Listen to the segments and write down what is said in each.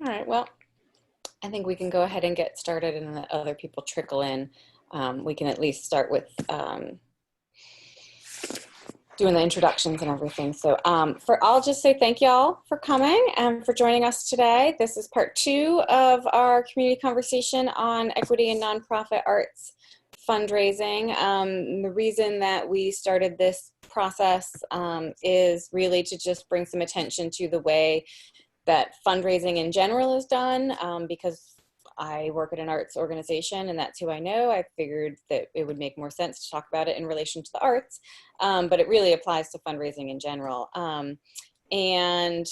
All right, well, I think we can go ahead and get started and let other people trickle in. We can at least start with doing the introductions and everything. So I'll just say thank y'all for coming and for joining us today. This is part 2 of our community conversation on equity in nonprofit arts fundraising. The reason that we started this process is really to just bring some attention to the way that fundraising in general is done, because I work at an arts organization and that's who I know. I figured that it would make more sense to talk about it in relation to the arts, but it really applies to fundraising in general. And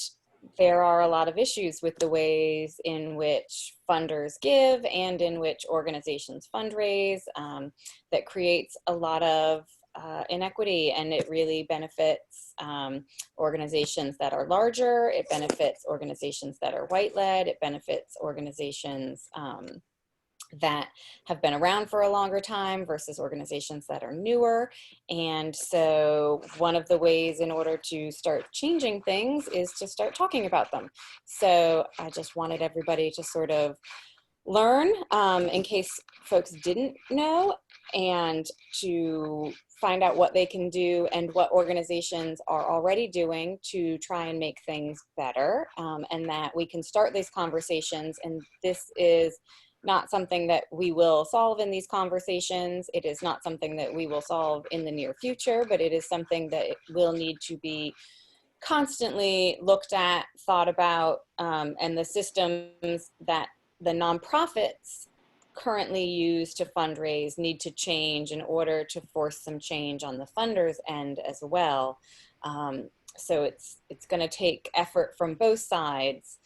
there are a lot of issues with the ways in which funders give and in which organizations fundraise that creates a lot of inequity, and it really benefits organizations that are larger, it benefits organizations that are white-led, it benefits organizations that have been around for a longer time versus organizations that are newer. And so one of the ways in order to start changing things is to start talking about them. So I just wanted everybody to sort of learn in case folks didn't know, and to find out what they can do and what organizations are already doing to try and make things better, and that we can start these conversations. And this is not something that we will solve in these conversations. It is not something that we will solve in the near future, but it is something that will need to be constantly looked at, thought about, and the systems that the nonprofits currently use to fundraise need to change in order to force some change on the funders' end as well. So it's going to take effort from both sides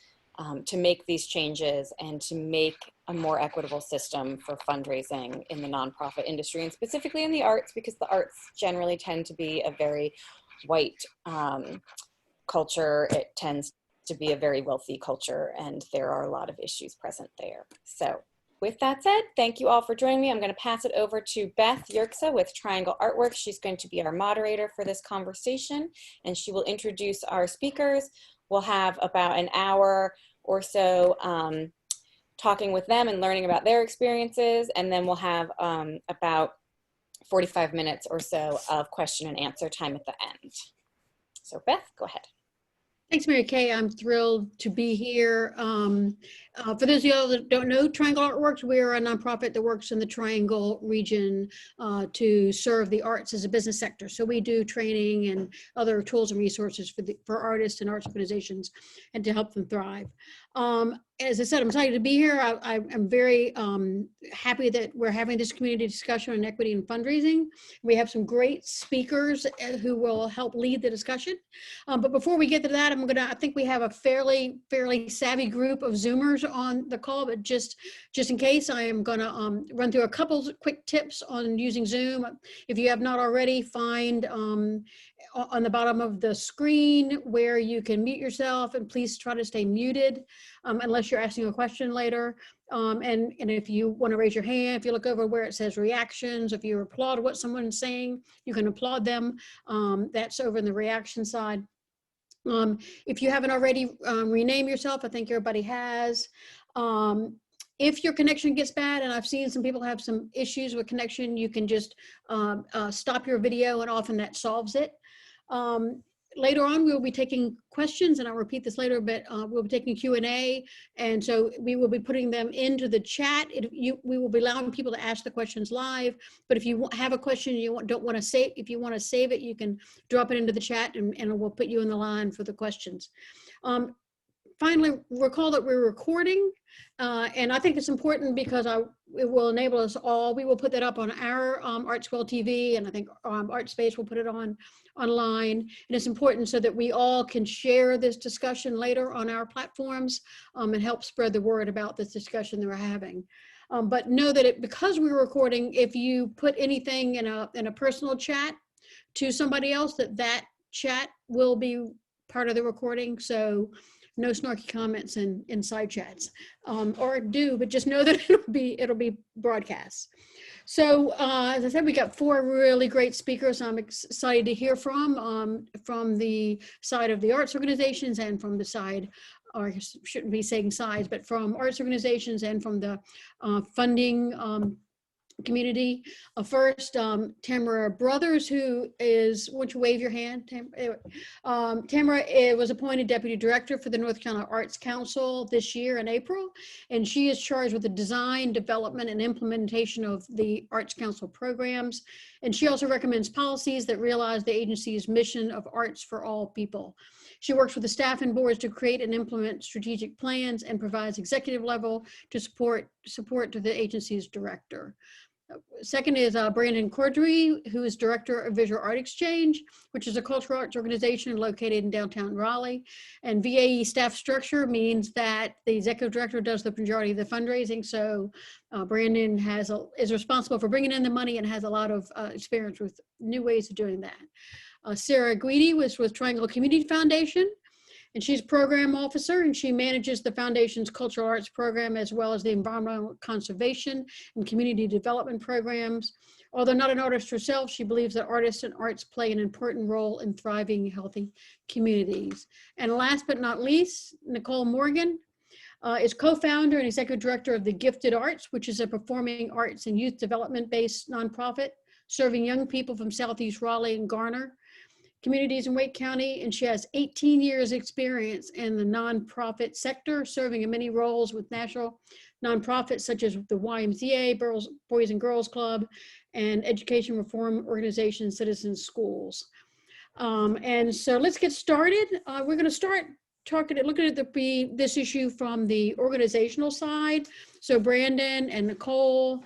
to make these changes and to make a more equitable system for fundraising in the nonprofit industry, and specifically in the arts, because the arts generally tend to be a very white culture. It tends to be a very wealthy culture, and there are a lot of issues present there. So with that said, thank you all for joining me. I'm going to pass it over to Beth Yerxa with Triangle Artworks. She's going to be our moderator for this conversation, and she will introduce our speakers. We'll have about an hour or so talking with them and learning about their experiences, and then we'll have about 45 minutes or so of question and answer time at the end. So Beth, go ahead. Thanks, Mary Kay. I'm thrilled to be here. For those of y'all that don't know Triangle Artworks, we're a nonprofit that works in the Triangle region to serve the arts as a business sector. So we do training and other tools and resources for artists and arts organizations and to help them thrive. As I said, I'm excited to be here. I'm very happy that we're having this community discussion on equity and fundraising. We have some great speakers who will help lead the discussion. But before we get to that, I think we have a fairly savvy group of Zoomers on the call, but just in case, I am gonna run through a couple quick tips on using Zoom. If you have not already, find on the bottom of the screen where you can mute yourself, and please try to stay muted unless you're asking a question later. And if you want to raise your hand, if you look over where it says reactions, if you applaud what someone's saying, you can applaud them. That's over in the reaction side. If you haven't already, rename yourself. I think everybody has. If your connection gets bad, and I've seen some people have some issues with connection, you can just stop your video, and often that solves it. Later on, we'll be taking questions, and I'll repeat this later, but we'll be taking Q&A, and so we will be putting them into the chat. We will be allowing people to ask the questions live, but if you have a question you don't want to save, if you want to save it, you can drop it into the chat, and we'll put you in the line for the questions. Finally, recall that we're recording, and I think it's important because it will enable us all. We will put that up on our ArtSquare TV, and I think ArtSpace will put it online. And it's important so that we all can share this discussion later on our platforms and help spread the word about this discussion that we're having. But know that because we're recording, if you put anything in a personal chat to somebody else, that chat will be part of the recording. So no snarky comments in side chats, or do, but just know that it'll be broadcast. So as I said, we got 4 really great speakers I'm excited to hear from the side of the arts organizations and from the side or I shouldn't be saying size, but from arts organizations and from the funding community. First, Tamara Brothers, who is, would you wave your hand? Tamara was appointed Deputy Director for the North Carolina Arts Council this year in April, and she is charged with the design, development, and implementation of the Arts Council programs. And she also recommends policies that realize the agency's mission of arts for all people. She works with the staff and boards to create and implement strategic plans and provides executive level to support to the agency's director. Second is Brandon Cordrey, who is Director of Visual Art Exchange, which is a cultural arts organization located in downtown Raleigh. And VAE staff structure means that the executive director does the majority of the fundraising. So Brandon is responsible for bringing in the money and has a lot of experience with new ways of doing that. Sarah Guidi was with Triangle Community Foundation, and she's program officer, and she manages the foundation's cultural arts program as well as the environmental conservation and community development programs. Although not an artist herself, she believes that artists and arts play an important role in thriving, healthy communities. And last but not least, Nichole Morgan is co-founder and executive director of the Gifted Arts, which is a performing arts and youth development-based nonprofit serving young people from Southeast Raleigh and Garner communities in Wake County, and she has 18 years experience in the nonprofit sector, serving in many roles with national nonprofits such as the YMCA, Boys and Girls Club, and education reform organization, Citizen Schools. And so let's get started. We're going to start looking at this issue from the organizational side. So Brandon and Nichole,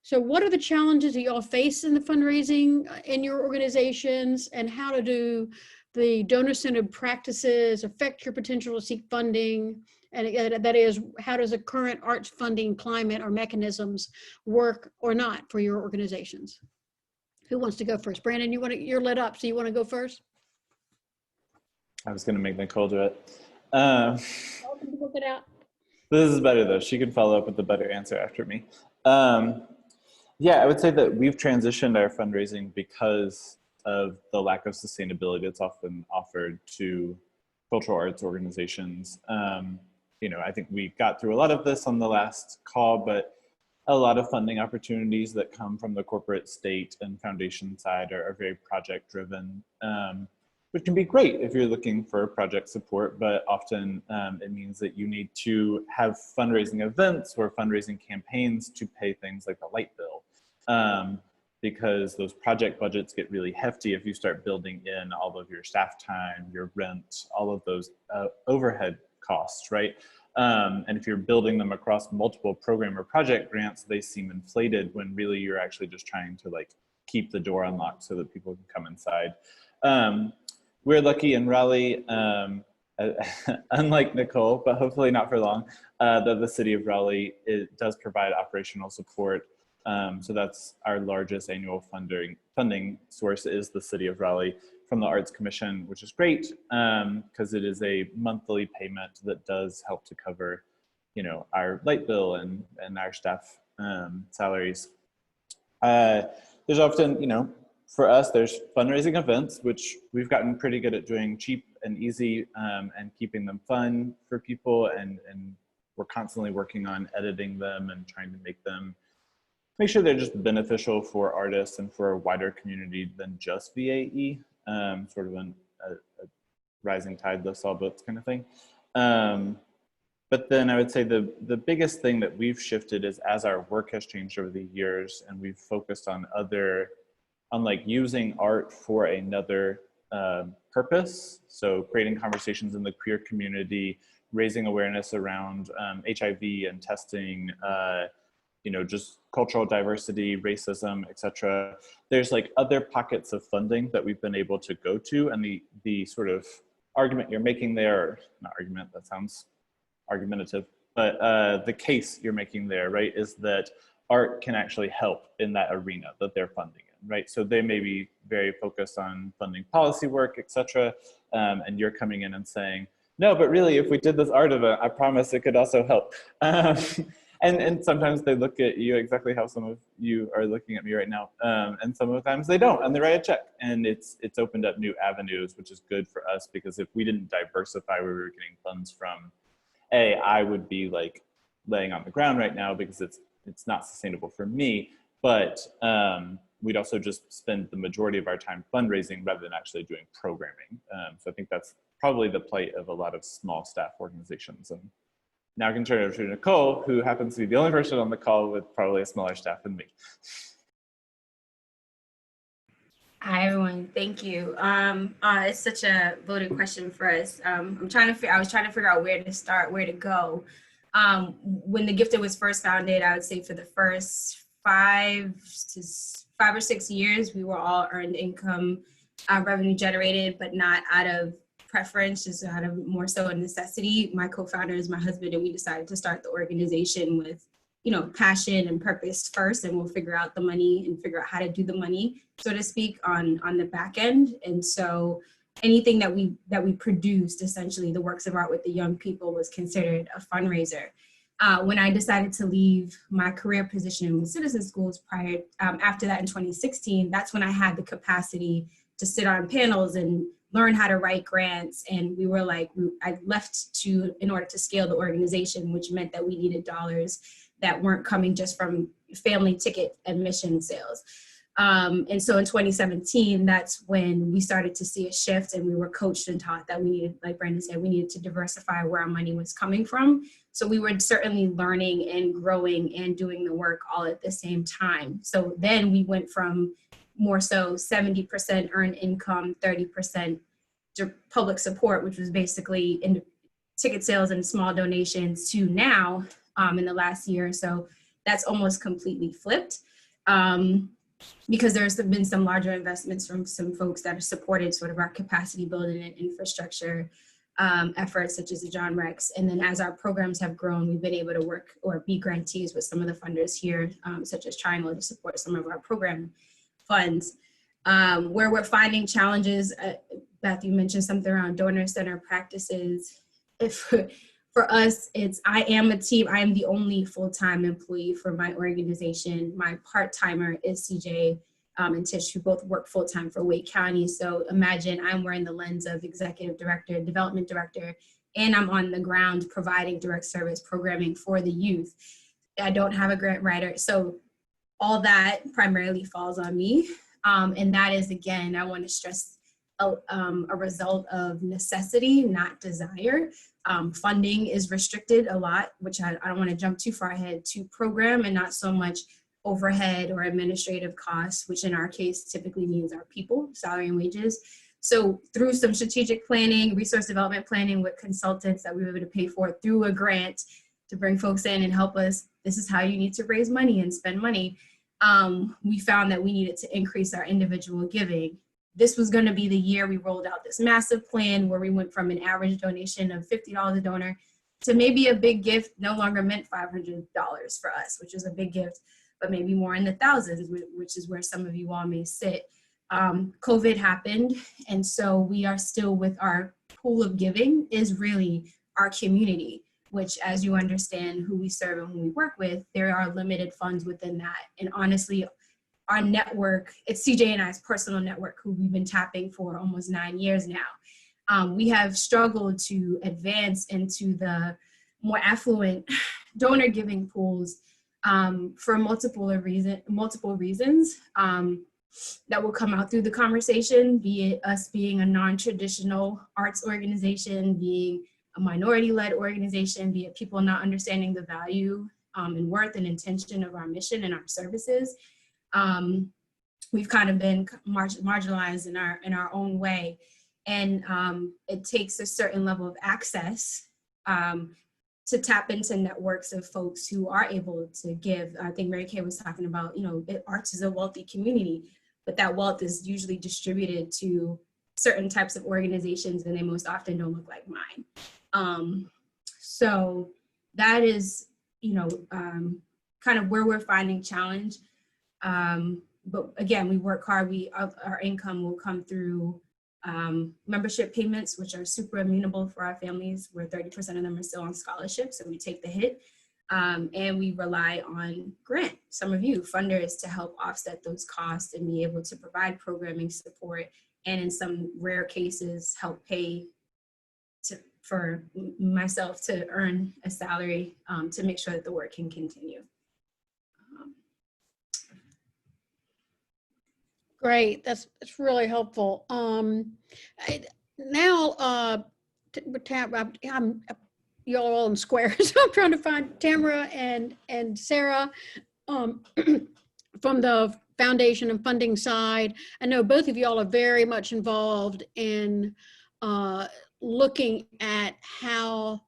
so what are the challenges that y'all face in the fundraising in your organizations, and how do the donor-centered practices affect your potential to seek funding? And that is, how does the current arts funding climate or mechanisms work or not for your organizations? Who wants to go first? Brandon, you're lit up, so you want to go first? I was going to make Nichole do it. Look it out. This is better though. She can follow up with the better answer after me. Yeah, I would say that we've transitioned our fundraising because of the lack of sustainability that's often offered to cultural arts organizations. I think we got through a lot of this on the last call, but a lot of funding opportunities that come from the corporate, state, and foundation side are very project driven, which can be great if you're looking for project support, but often it means that you need to have fundraising events or fundraising campaigns to pay things like the light bill, because those project budgets get really hefty if you start building in all of your staff time, your rent, all of those overhead costs, right? And if you're building them across multiple program or project grants, they seem inflated when really you're actually just trying to keep the door unlocked so that people can come inside. We're lucky in Raleigh, unlike Nichole, but hopefully not for long, that the city of Raleigh does provide operational support. So that's our largest annual funding source is the city of Raleigh from the Arts Commission, which is great because it is a monthly payment that does help to cover, our light bill and our staff salaries. There's often, for us, there's fundraising events, which we've gotten pretty good at doing cheap and easy and keeping them fun for people. And we're constantly working on editing them and trying to make sure they're just beneficial for artists and for a wider community than just VAE, sort of a rising tide lifts all boats kind of thing. But then I would say the biggest thing that we've shifted is as our work has changed over the years and we've focused on using art for another purpose. So creating conversations in the queer community, raising awareness around HIV and testing, just cultural diversity, racism, etc. There's other pockets of funding that we've been able to go to, and the sort of argument you're making there, or not argument, that sounds argumentative, but the case you're making there, right, is that art can actually help in that arena that they're funding in, right? So they may be very focused on funding policy work, etc. And you're coming in and saying, no, but really, if we did this art event, I promise it could also help. And sometimes they look at you exactly how some of you are looking at me right now. And sometimes they don't, and they write a check. And it's opened up new avenues, which is good for us, because if we didn't diversify where we were getting funds from, I would be like laying on the ground right now because it's not sustainable for me. But we'd also just spend the majority of our time fundraising rather than actually doing programming. So I think that's probably the plight of a lot of small staff organizations. And now I can turn it over to Nichole, who happens to be the only person on the call with probably a smaller staff than me. Hi, everyone. Thank you. It's such a loaded question for us. I was trying to figure out where to start, where to go. When the Gifted was first founded, I would say for the first 5 or 6 years, we were all earned income, revenue generated, but not out of preference, just out of more so a necessity. My co-founder is my husband, and we decided to start the organization with, passion and purpose first, and we'll figure out the money and figure out how to do the money, so to speak, on the back end. And so anything that we produced, essentially the works of art with the young people, was considered a fundraiser. When I decided to leave my career position with Citizen Schools after that in 2016, that's when I had the capacity to sit on panels and learn how to write grants. And we were like, I left in order to scale the organization, which meant that we needed dollars that weren't coming just from family ticket admission sales. And so in 2017, that's when we started to see a shift, and we were coached and taught that we needed, like Brandon said, we needed to diversify where our money was coming from. So we were certainly learning and growing and doing the work all at the same time. So then we went from more so 70% earned income, 30% public support, which was basically in ticket sales and small donations, to now in the last year or so, that's almost completely flipped. Because there's been some larger investments from some folks that have supported sort of our capacity building and infrastructure efforts, such as the John Rex. And then as our programs have grown, we've been able to work or be grantees with some of the funders here, such as Triangle, to support some of our program funds. Where we're finding challenges, Beth, you mentioned something around donor-centered practices. For us, I am the only full-time employee for my organization. My part-timer is CJ and Tish, who both work full-time for Wake County. So imagine I'm wearing the lens of executive director, development director, and I'm on the ground providing direct service programming for the youth. I don't have a grant writer. So all that primarily falls on me. And that is, again, I want to stress a result of necessity, not desire. Funding is restricted a lot, which I don't want to jump too far ahead, to program, and not so much overhead or administrative costs, which in our case typically means our people, salary and wages. So through some strategic planning, resource development planning with consultants that we were able to pay for through a grant to bring folks in and help us, this is how you need to raise money and spend money. We found that we needed to increase our individual giving. This was going to be the year we rolled out this massive plan where we went from an average donation of $50 a donor to maybe a big gift no longer meant $500 for us, which is a big gift, but maybe more in the thousands, which is where some of you all may sit. COVID happened, and so we are still with our pool of giving is really our community, which, as you understand who we serve and who we work with, there are limited funds within that. And honestly, our network, it's CJ and I's personal network, who we've been tapping for almost 9 years now. We have struggled to advance into the more affluent donor giving pools for multiple reasons that will come out through the conversation, be it us being a non-traditional arts organization, being a minority-led organization, be it people not understanding the value and worth and intention of our mission and our services. We've kind of been marginalized in our own way, and it takes a certain level of access to tap into networks of folks who are able to give. I think Mary Kay was talking about, arts is a wealthy community, but that wealth is usually distributed to certain types of organizations, and they most often don't look like mine. So that is, kind of where we're finding challenge. But again, we work hard. Our income will come through membership payments, which are super amenable for our families, where 30% of them are still on scholarship, so we take the hit. And we rely on some of you funders to help offset those costs and be able to provide programming support, and in some rare cases help pay for myself to earn a salary to make sure that the work can continue. Great, that's really helpful. Now, you all in squares. I'm trying to find Tamara and Sarah from the foundation and funding side. I know both of y'all are very much involved in looking at how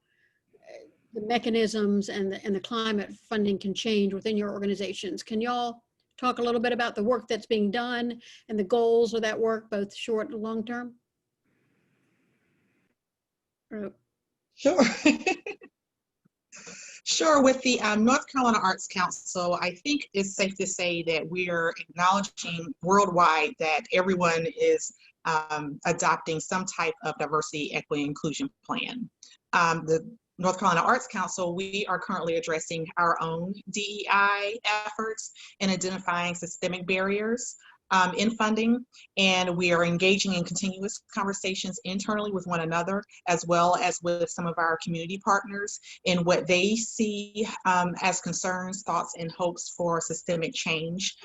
the mechanisms and the climate funding can change within your organizations. Can y'all talk a little bit about the work that's being done and the goals of that work, both short and long term? Sure. Sure. With the North Carolina Arts Council, I think it's safe to say that we're acknowledging worldwide that everyone is adopting some type of diversity, equity, inclusion plan. The North Carolina Arts Council, we are currently addressing our own DEI efforts and identifying systemic barriers in funding, and we are engaging in continuous conversations internally with one another, as well as with some of our community partners in what they see as concerns, thoughts, and hopes for systemic change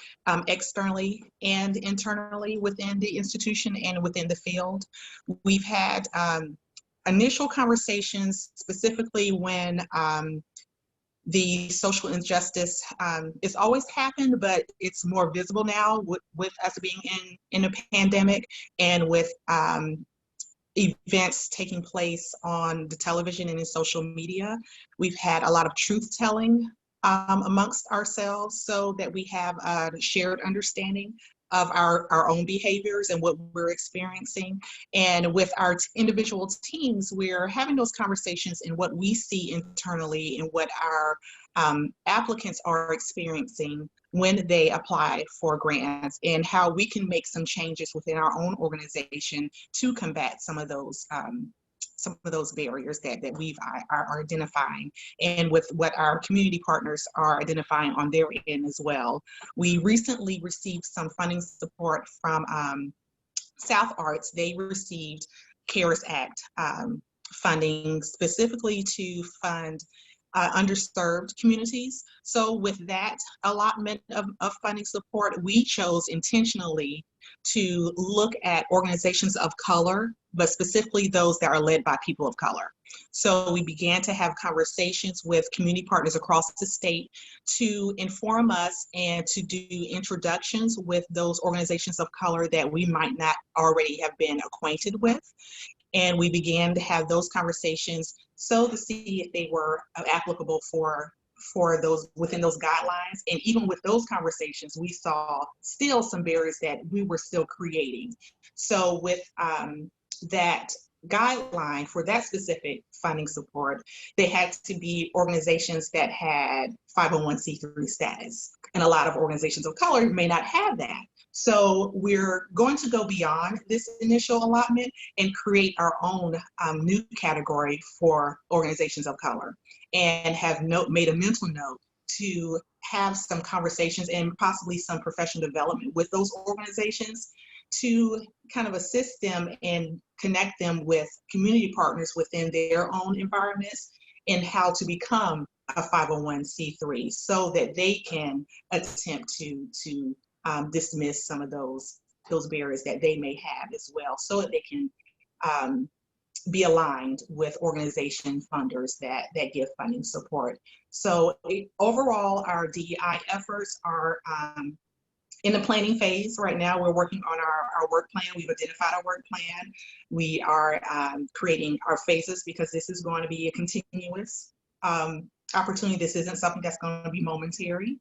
externally and internally within the institution and within the field. We've had initial conversations specifically when the social injustice it's always happened, but it's more visible now with us being in a pandemic and with events taking place on the television and in social media. We've had a lot of truth telling amongst ourselves so that we have a shared understanding of our own behaviors and what we're experiencing. And with our individual teams, we're having those conversations in what we see internally and what our applicants are experiencing when they apply for grants, and how we can make some changes within our own organization to combat some of those barriers that we are identifying, and with what our community partners are identifying on their end as well. We recently received some funding support from South Arts. They received CARES Act funding specifically to fund underserved communities. So with that allotment of funding support, we chose intentionally to look at organizations of color, but specifically those that are led by people of color. So we began to have conversations with community partners across the state to inform us and to do introductions with those organizations of color that we might not already have been acquainted with. And we began to have those conversations so to see if they were applicable for those within those guidelines. And even with those conversations, we saw still some barriers that we were still creating. So with that guideline for that specific funding support, they had to be organizations that had 501c3 status. And a lot of organizations of color may not have that. So we're going to go beyond this initial allotment and create our own new category for organizations of color, and have made a mental note to have some conversations and possibly some professional development with those organizations to kind of assist them and connect them with community partners within their own environments and how to become a 501c3 so that they can attempt to dismiss some of those barriers that they may have as well, so that they can be aligned with organization funders that give funding support. So overall, our DEI efforts are in the planning phase right now. We're working on our work plan. We've identified our work plan. We are creating our phases, because this is going to be a continuous opportunity. This isn't something that's going to be momentary.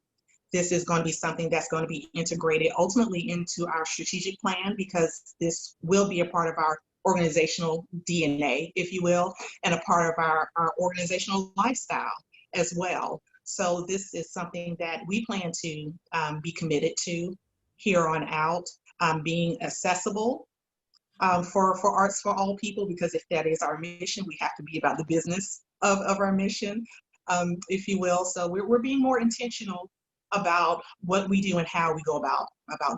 This is going to be something that's going to be integrated ultimately into our strategic plan, because this will be a part of our organizational DNA, if you will, and a part of our organizational lifestyle as well. So this is something that we plan to be committed to here on out, being accessible for arts for all people, because if that is our mission, we have to be about the business of our mission. if you will. So we're being more intentional about what we do and how we go about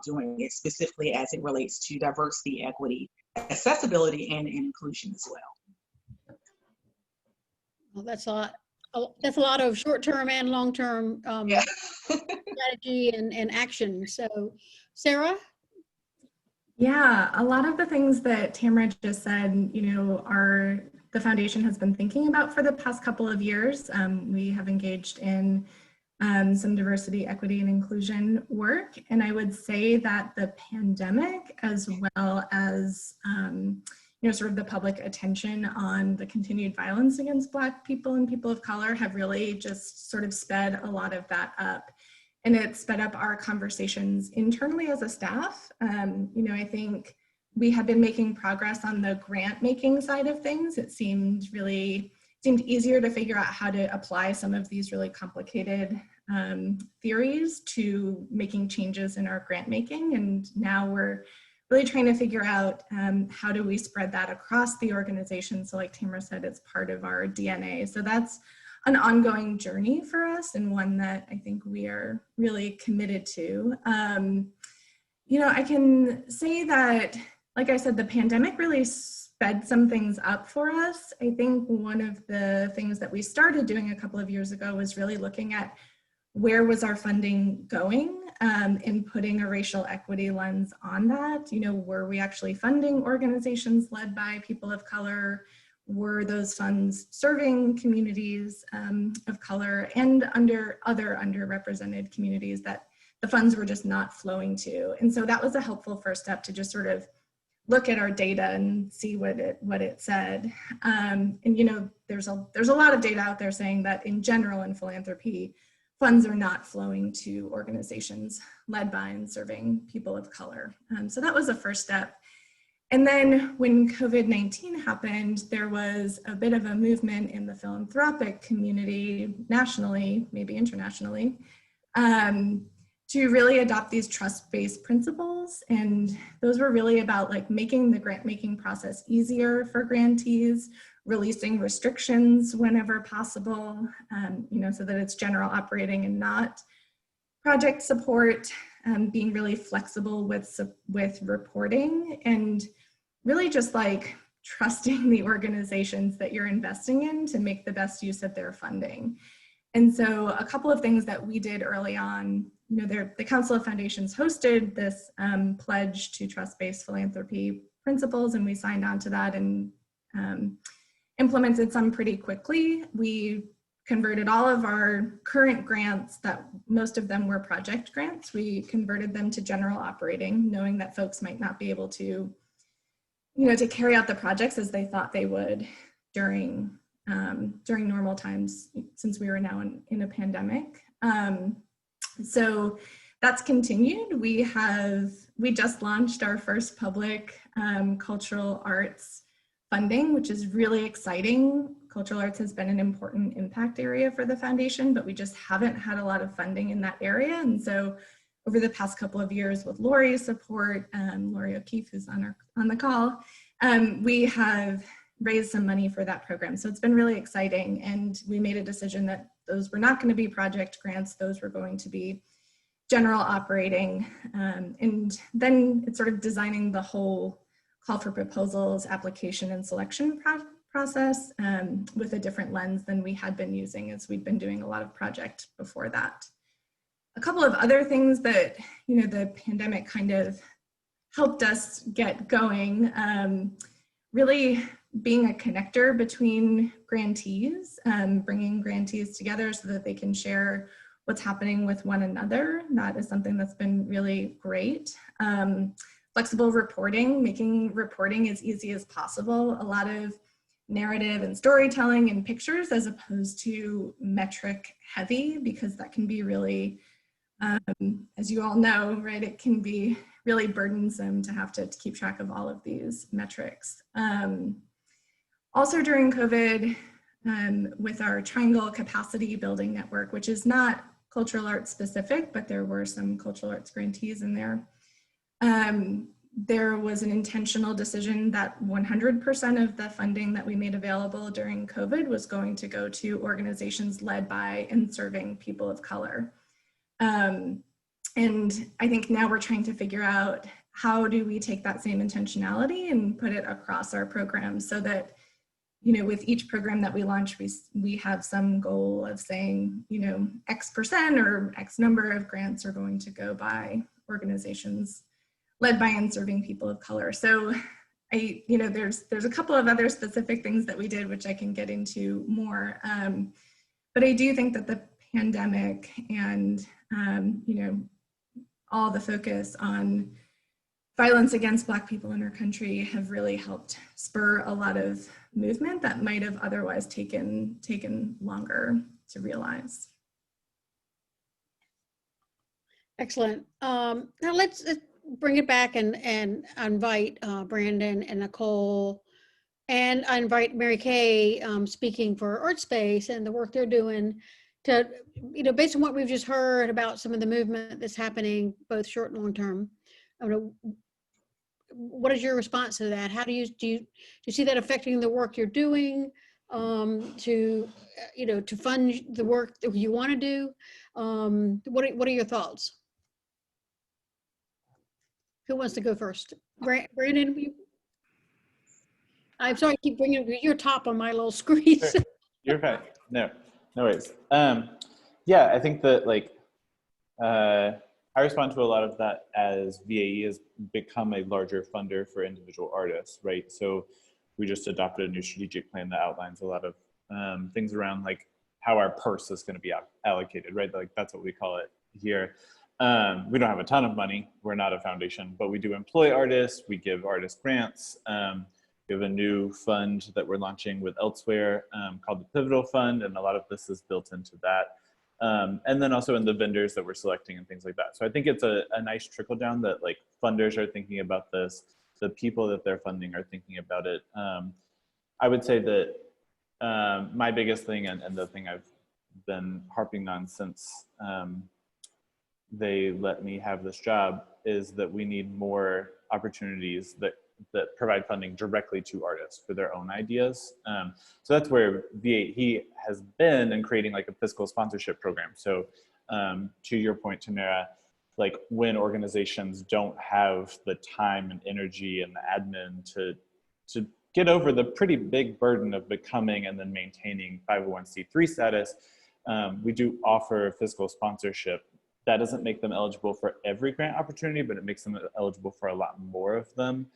doing it, specifically as it relates to diversity, equity, accessibility, and inclusion as well. Well, that's a lot. That's a lot of short-term and long-term Yeah. strategy and action. So, Sarah? Yeah, a lot of the things that Tamara just said, you know, the foundation has been thinking about for the past couple of years. We have engaged in some diversity, equity, and inclusion work. And I would say that the pandemic, as well as, you know, sort of the public attention on the continued violence against Black people and people of color have really just sort of sped a lot of that up. And it sped up our conversations internally as a staff. You know, I think we have been making progress on the grant making side of things. It seemed easier to figure out how to apply some of these really complicated theories to making changes in our grant making. And now we're really trying to figure out how do we spread that across the organization. So like Tamara said, it's part of our DNA. So that's an ongoing journey for us, and one that I think we are really committed to. You know, I can say that, like I said, the pandemic really sped some things up for us. I think one of the things that we started doing a couple of years ago was really looking at where was our funding going, and putting a racial equity lens on that. You know, were we actually funding organizations led by people of color? Were those funds serving communities of color and other underrepresented communities that the funds were just not flowing to? And so that was a helpful first step, to just sort of look at our data and see what it said. And you know, there's a lot of data out there saying that in general in philanthropy, funds are not flowing to organizations led by and serving people of color. So that was the first step. And then when COVID-19 happened, there was a bit of a movement in the philanthropic community, nationally, maybe internationally, to really adopt these trust-based principles. And those were really about like making the grant-making process easier for grantees, releasing restrictions whenever possible, you know, so that it's general operating and not project support, being really flexible with reporting, and really just like trusting the organizations that you're investing in to make the best use of their funding. And so a couple of things that we did early on, you know, the Council of Foundations hosted this pledge to trust-based philanthropy principles, and we signed on to that and implemented some pretty quickly. We converted all of our current grants, that most of them were project grants. We converted them to general operating, knowing that folks might not be able to, you know, to carry out the projects as they thought they would during normal times, since we were now in a pandemic. So that's continued. We just launched our first public cultural arts funding, which is really exciting. Cultural arts has been an important impact area for the foundation, but we just haven't had a lot of funding in that area. And so over the past couple of years, with Lori's support, Lori O'Keefe, who's on the call, we have raised some money for that program. So it's been really exciting. And we made a decision that those were not going to be project grants. Those were going to be general operating. And then it's sort of designing the whole call for proposals, application, and selection process with a different lens than we had been using, as we'd been doing a lot of project before that. A couple of other things that, you know, the pandemic kind of helped us get going, really being a connector between grantees, bringing grantees together so that they can share what's happening with one another. That is something that's been really great. Flexible reporting, making reporting as easy as possible. A lot of narrative and storytelling and pictures, as opposed to metric heavy, because that can be really, as you all know, right, it can be really burdensome to have to keep track of all of these metrics. Also during COVID, with our Triangle Capacity Building Network, which is not cultural arts specific, but there were some cultural arts grantees in there. there was an intentional decision that 100% of the funding that we made available during COVID was going to go to organizations led by and serving people of color. And I think now we're trying to figure out how do we take that same intentionality and put it across our programs so that, you know, with each program that we launch, we have some goal of saying, you know, X% or X number of grants are going to go by organizations led by and serving people of color. So you know, there's a couple of other specific things that we did, which I can get into more. But I do think that the pandemic and, you know, all the focus on violence against Black people in our country have really helped spur a lot of movement that might have otherwise taken longer to realize. Excellent. Now let's bring it back and invite Brandon and Nichole, and I invite Mary Kay, speaking for ArtSpace and the work they're doing, to, you know, based on what we've just heard about some of the movement that's happening, both short and long term. I don't know, what is your response to that? How do you see that affecting the work you're doing, to, you know, to fund the work that you want to do? What are your thoughts? Who wants to go first? Brandon? I'm sorry, I keep bringing your top on my little screen. Sure. You're fine. No worries. Yeah, I think that, like, I respond to a lot of that as VAE has become a larger funder for individual artists, right? So we just adopted a new strategic plan that outlines a lot of things around, like, how our purse is going to be allocated, right? Like, that's what we call it here. We don't have a ton of money. We're not a foundation, but we do employ artists. We give artists grants. We have a new fund that we're launching with Elsewhere called the Pivotal Fund, and a lot of this is built into that. And then also in the vendors that we're selecting and things like that. So I think it's a nice trickle down that, like, funders are thinking about this. The people that they're funding are thinking about it. I would say that my biggest thing, and the thing I've been harping on since they let me have this job, is that we need more opportunities that provide funding directly to artists for their own ideas. So that's where VAE has been in creating, like, a fiscal sponsorship program. So to your point, Tamara, like, when organizations don't have the time and energy and the admin to get over the pretty big burden of becoming and then maintaining 501c3 status, we do offer fiscal sponsorship. That doesn't make them eligible for every grant opportunity, but it makes them eligible for a lot more of them.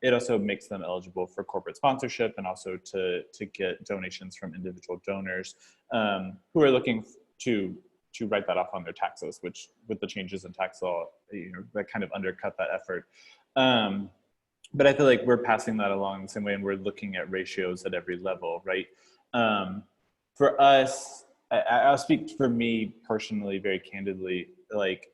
It also makes them eligible for corporate sponsorship, and also to get donations from individual donors who are looking to write that off on their taxes, which, with the changes in tax law, you know, that kind of undercut that effort. But I feel like we're passing that along the same way, and we're looking at ratios at every level, right? For us, I'll speak for me personally, very candidly. Like,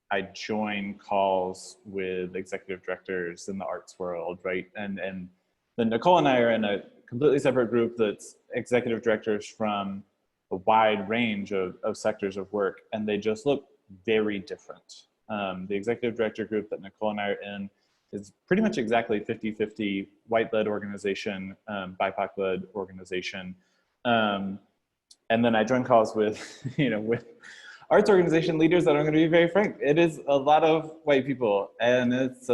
I join calls with executive directors in the arts world, right? And then Nichole and I are in a completely separate group that's executive directors from a wide range of sectors of work, and they just look very different. The executive director group that Nichole and I are in is pretty much exactly 50-50 white-led organization, BIPOC-led organization. And then I join calls with, you know, with arts organization leaders that I'm going to be very frank. It is a lot of white people, and it's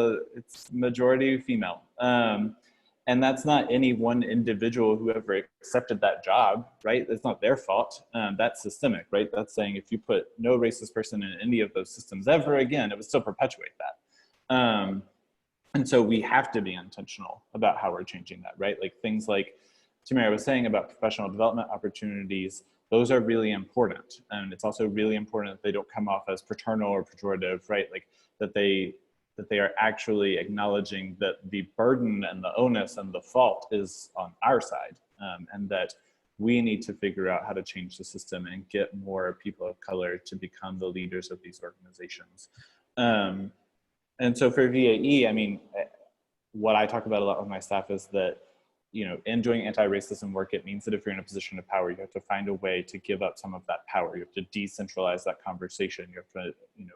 majority female. And that's not any one individual who ever accepted that job, right? It's not their fault. That's systemic, right? That's saying if you put no racist person in any of those systems ever again, it would still perpetuate that. And so we have to be intentional about how we're changing that, right? Like, things like Tamara was saying about professional development opportunities, those are really important. And it's also really important that they don't come off as paternal or pejorative, right? Like, that they are actually acknowledging that the burden and the onus and the fault is on our side, and that we need to figure out how to change the system and get more people of color to become the leaders of these organizations. And so for VAE, I mean, what I talk about a lot with my staff is that, you know, in doing anti-racism work, it means that if you're in a position of power, you have to find a way to give up some of that power. You have to decentralize that conversation. You have to, you know,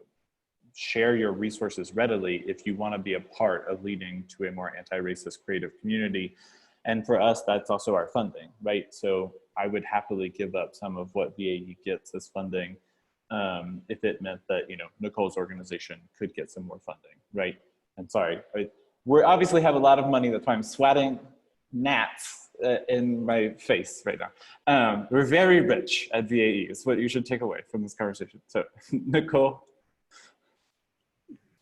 share your resources readily if you want to be a part of leading to a more anti-racist creative community. And for us, that's also our funding, right? So I would happily give up some of what VAE gets as funding if it meant that, you know, Nicole's organization could get some more funding, right? And sorry, we obviously have a lot of money, that's why I'm swatting gnats in my face right now. We're very rich at VAE, is what you should take away from this conversation. So Nichole.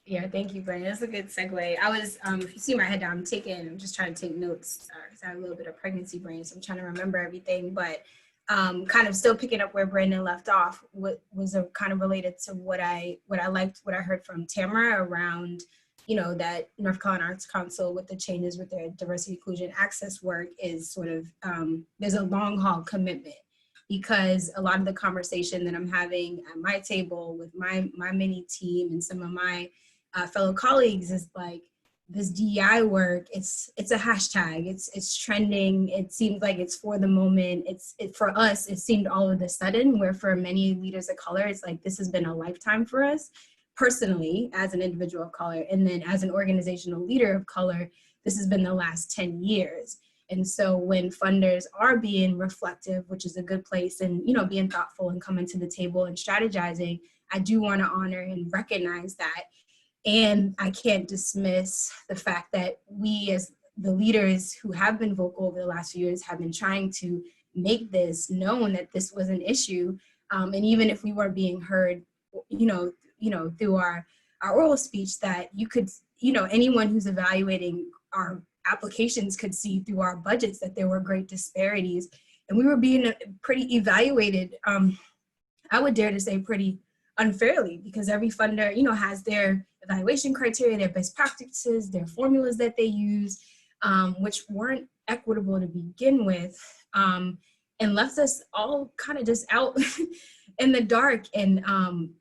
Yeah, thank you, Brandon. That's a good segue. I was, if you see my head down, I'm just trying to take notes because I have a little bit of pregnancy brain, so I'm trying to remember everything, but kind of still picking up where Brandon left off, what was kind of related to what I liked, what I heard from Tamara around, you know, that North Carolina Arts Council with the changes with their diversity, inclusion, access work is sort of, there's a long haul commitment, because a lot of the conversation that I'm having at my table with my mini team and some of my fellow colleagues is like, this DEI work, it's a hashtag, it's trending, it seems like it's for the moment, for us, it seemed all of a sudden, where for many leaders of color, it's like, this has been a lifetime for us, personally, as an individual of color, and then as an organizational leader of color, this has been the last 10 years. And so when funders are being reflective, which is a good place, and, you know, being thoughtful and coming to the table and strategizing, I do want to honor and recognize that. And I can't dismiss the fact that we, as the leaders who have been vocal over the last few years, have been trying to make this known that this was an issue. And even if we weren't being heard, you know, through our oral speech, that you could, you know, anyone who's evaluating our applications could see through our budgets that there were great disparities, and we were being pretty evaluated, I would dare to say pretty unfairly, because every funder, you know, has their evaluation criteria, their best practices, their formulas that they use, which weren't equitable to begin with, and left us all kind of just out in the dark, and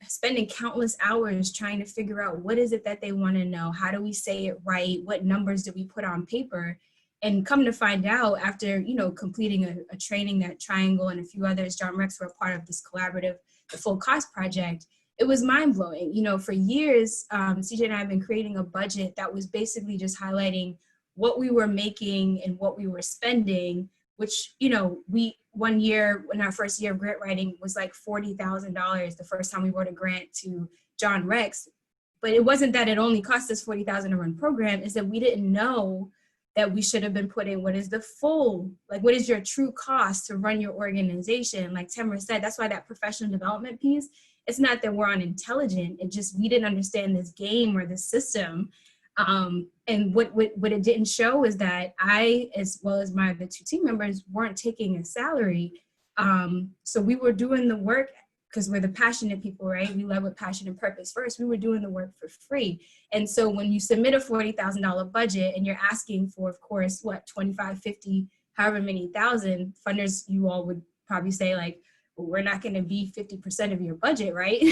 spending countless hours trying to figure out what is it that they want to know, how do we say it right, what numbers do we put on paper, and come to find out after, you know, completing a training that Triangle and a few others, John Rex, were a part of this collaborative, the Full Cost Project. It was mind-blowing. You know, for years, CJ and I have been creating a budget that was basically just highlighting what we were making and what we were spending, which, you know, one year, in our first year of grant writing, was like $40,000 the first time we wrote a grant to John Rex. But it wasn't that it only cost us $40,000 to run program, is that we didn't know that we should have been putting what is the full, like what is your true cost to run your organization? Like Tamara said, that's why that professional development piece, it's not that we're unintelligent, it just, we didn't understand this game or this system. And what it didn't show is that I, as well as the two team members, weren't taking a salary. So we were doing the work because we're the passionate people, right? We led with passion and purpose first. We were doing the work for free. And so when you submit a $40,000 budget and you're asking for, of course, what, 25, 50, however many thousand, funders, you all would probably say like, well, we're not gonna be 50% of your budget, right?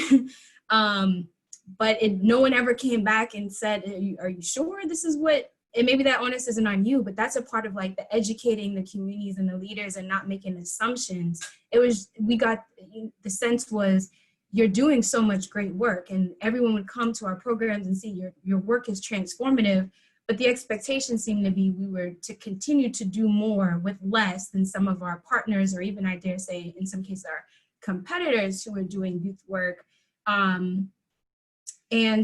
But no one ever came back and said, are you sure this is what, and maybe that onus isn't on you, but that's a part of like the educating the communities and the leaders and not making assumptions. It was, the sense was, you're doing so much great work, and everyone would come to our programs and see your work is transformative, but the expectation seemed to be we were to continue to do more with less than some of our partners, or even I dare say in some cases our competitors who are doing youth work. It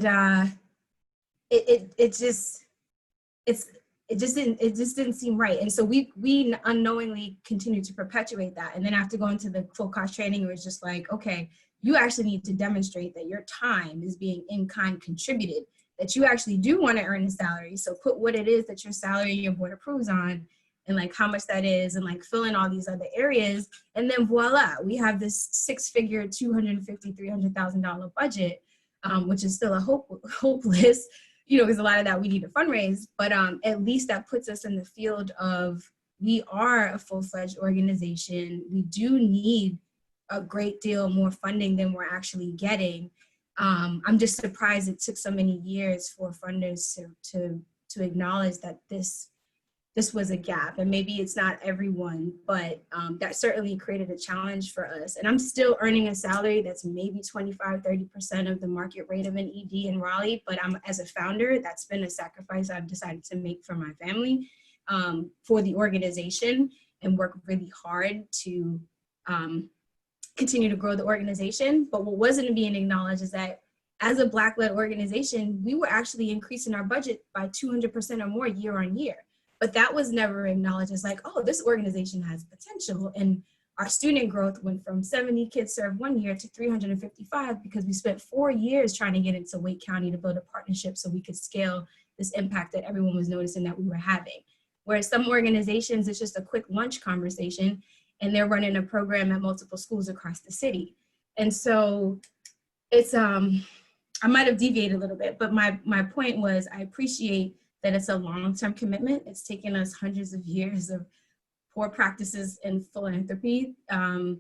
just didn't seem right. And so we unknowingly continued to perpetuate that. And then after going to the full cost training, it was just like, okay, you actually need to demonstrate that your time is being in kind contributed, that you actually do want to earn a salary. So put what it is that your salary and your board approves on, and like how much that is, and like fill in all these other areas. And then voila, we have this 6-figure, $250,000, $300,000 budget, which is still hopeless, you know, because a lot of that we need to fundraise, but at least that puts us in the field of, we are a full-fledged organization. We do need a great deal more funding than we're actually getting. I'm just surprised it took so many years for funders to acknowledge that this this was a gap, and maybe it's not everyone, but that certainly created a challenge for us. And I'm still earning a salary that's maybe 25–30% of the market rate of an ED in Raleigh, but as a founder, that's been a sacrifice I've decided to make for my family, for the organization, and work really hard to continue to grow the organization. But what wasn't being acknowledged is that as a Black-led organization, we were actually increasing our budget by 200% or more year on year. But that was never acknowledged as like, oh, this organization has potential. And our student growth went from 70 kids served one year to 355 because we spent 4 years trying to get into Wake County to build a partnership so we could scale this impact that everyone was noticing that we were having. Whereas some organizations, it's just a quick lunch conversation and they're running a program at multiple schools across the city. And so it's, I might have deviated a little bit, but my point was I appreciate that it's a long-term commitment. It's taken us hundreds of years of poor practices in philanthropy to